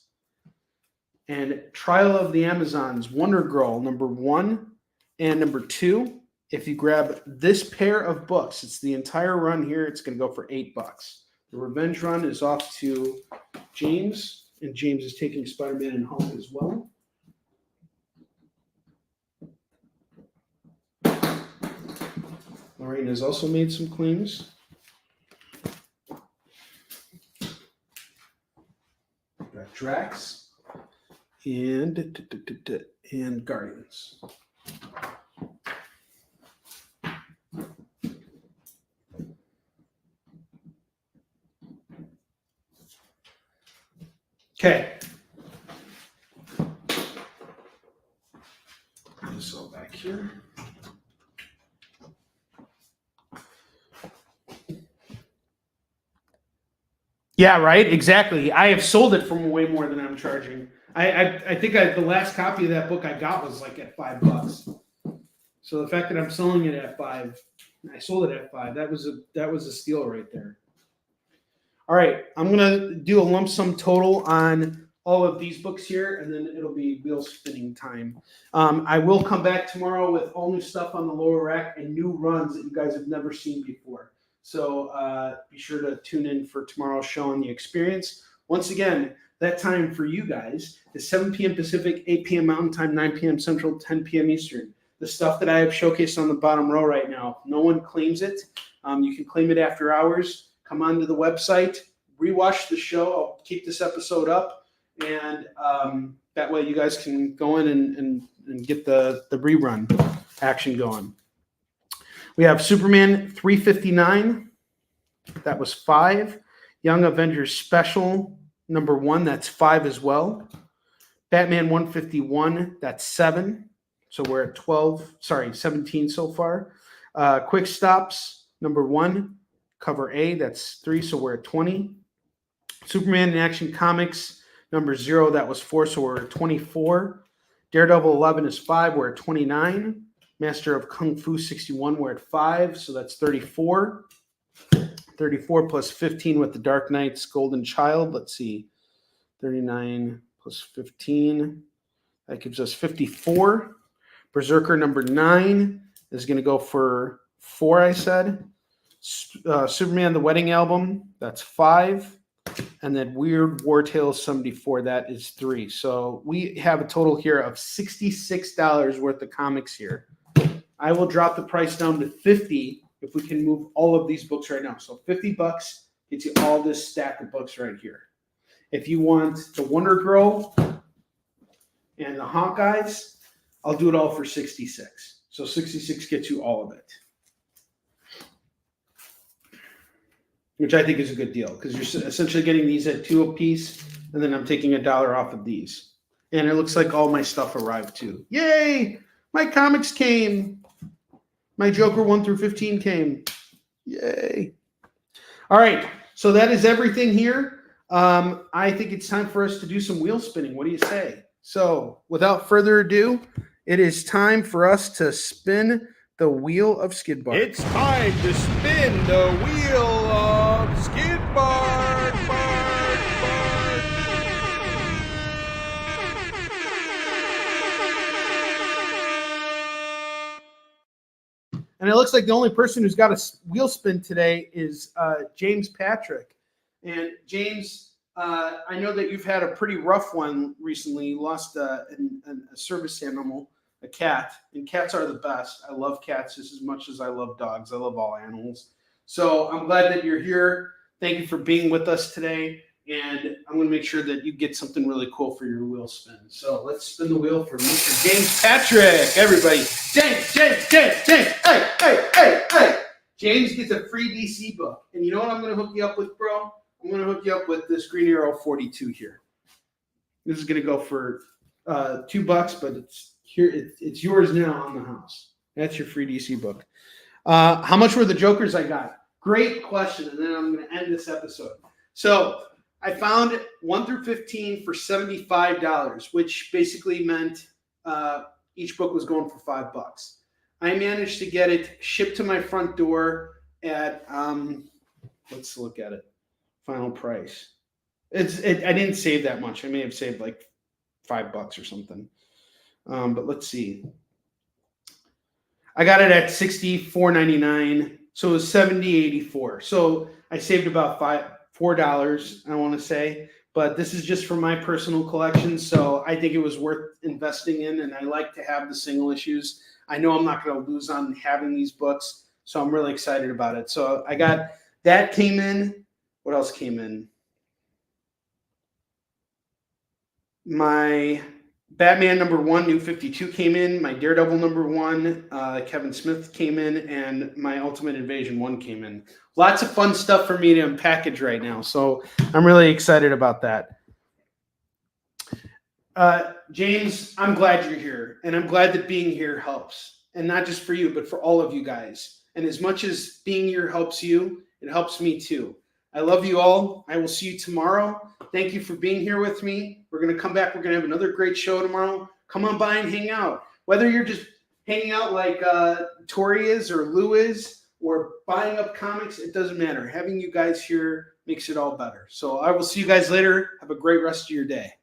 And Trial of the Amazons, Wonder Girl, number 1 and number 2. If you grab this pair of books, it's the entire run here. It's going to go for $8. The Revenge run is off to James, and James is taking Spider-Man and Hulk as well. Lorraine has also made some claims. Got Drax and Guardians. Okay. Put this all back here. Yeah, right. Exactly. I have sold it for way more than I'm charging. I think the last copy of that book I got was like at $5. So the fact that I'm selling it at $5, I sold it at $5. That was a steal right there. All right, I'm gonna do a lump sum total on all of these books here, and then it'll be wheel spinning time. I will come back tomorrow with all new stuff on the lower rack and new runs that you guys have never seen before. So be sure to tune in for tomorrow's show on the experience. Once again, that time for you guys is 7 p.m. Pacific, 8 p.m. Mountain Time, 9 p.m. Central, 10 p.m. Eastern. The stuff that I have showcased on the bottom row right now, no one claims it. You can claim it after hours. Come onto the website, rewatch the show. I'll keep this episode up, and that way you guys can go in and get the rerun action going. We have Superman 359. That was 5. Young Avengers Special number 1. That's 5 as well. Batman 151. That's 7. So we're at 17 so far. Quick Stops number 1. Cover A, that's 3, so we're at 20. Superman in Action Comics, number 0, that was 4, so we're at 24. Daredevil 11 is 5, we're at 29. Master of Kung Fu 61, we're at 5, so that's 34. 34 plus 15 with the Dark Knight's Golden Child. Let's see, 39 plus 15. That gives us 54. Berserker number 9 is going to go for 4, I said. Superman the Wedding Album, that's 5. And then Weird War Tales 74, that is 3. So we have a total here of $66 worth of comics here. I will drop the price down to $50 if we can move all of these books right now. So $50 gets you all this stack of books right here. If you want the Wonder Girl and the Hawkeyes, I'll do it all for $66. So $66 gets you all of it, which I think is a good deal because you're essentially getting these at $2 a piece, and then I'm taking $1 off of these. And it looks like all my stuff arrived too. Yay! My comics came. My Joker 1 through 15 came. Yay! All right, so that is everything here. I think it's time for us to do some wheel spinning. What do you say? So without further ado, it is time for us to spin the wheel of Skid Bar. It's time to spin the wheel of Skid Bar. And it looks like the only person who's got a wheel spin today is James Patrick. And James, I know that you've had a pretty rough one recently. You lost a service animal, a cat, and cats are the best. I love cats just as much as I love dogs. I love all animals. So I'm glad that you're here. Thank you for being with us today. And I'm going to make sure that you get something really cool for your wheel spin. So let's spin the wheel for Mr. James Patrick. Everybody, James. Hey. James gets a free DC book. And you know what I'm going to hook you up with, bro? I'm going to hook you up with this Green Arrow 42 here. This is going to go for $2, but it's here. It's yours now on the house. That's your free DC book. How much were the Jokers I got? Great question. And then I'm going to end this episode. So I found 1 through 15 for $75, which basically meant each book was going for $5. I managed to get it shipped to my front door at let's look at it. Final price. I didn't save that much. I may have saved like $5 or something. But let's see. I got it at $64.99, so it was $70.84. So I saved about $4, I want to say. But this is just for my personal collection, so I think it was worth investing in, and I like to have the single issues. I know I'm not going to lose on having these books, so I'm really excited about it. So I got that came in. What else came in? My Batman #1, New 52 came in. My Daredevil #1, Kevin Smith came in, and my Ultimate Invasion 1 came in. Lots of fun stuff for me to unpackage right now, so I'm really excited about that. James, I'm glad you're here, and I'm glad that being here helps, and not just for you, but for all of you guys. And as much as being here helps you, it helps me too. I love you all. I will see you tomorrow. Thank you for being here with me. We're going to come back. We're going to have another great show tomorrow. Come on by and hang out. Whether you're just hanging out like Tori is or Lou is, or buying up comics, it doesn't matter. Having you guys here makes it all better. So I will see you guys later. Have a great rest of your day.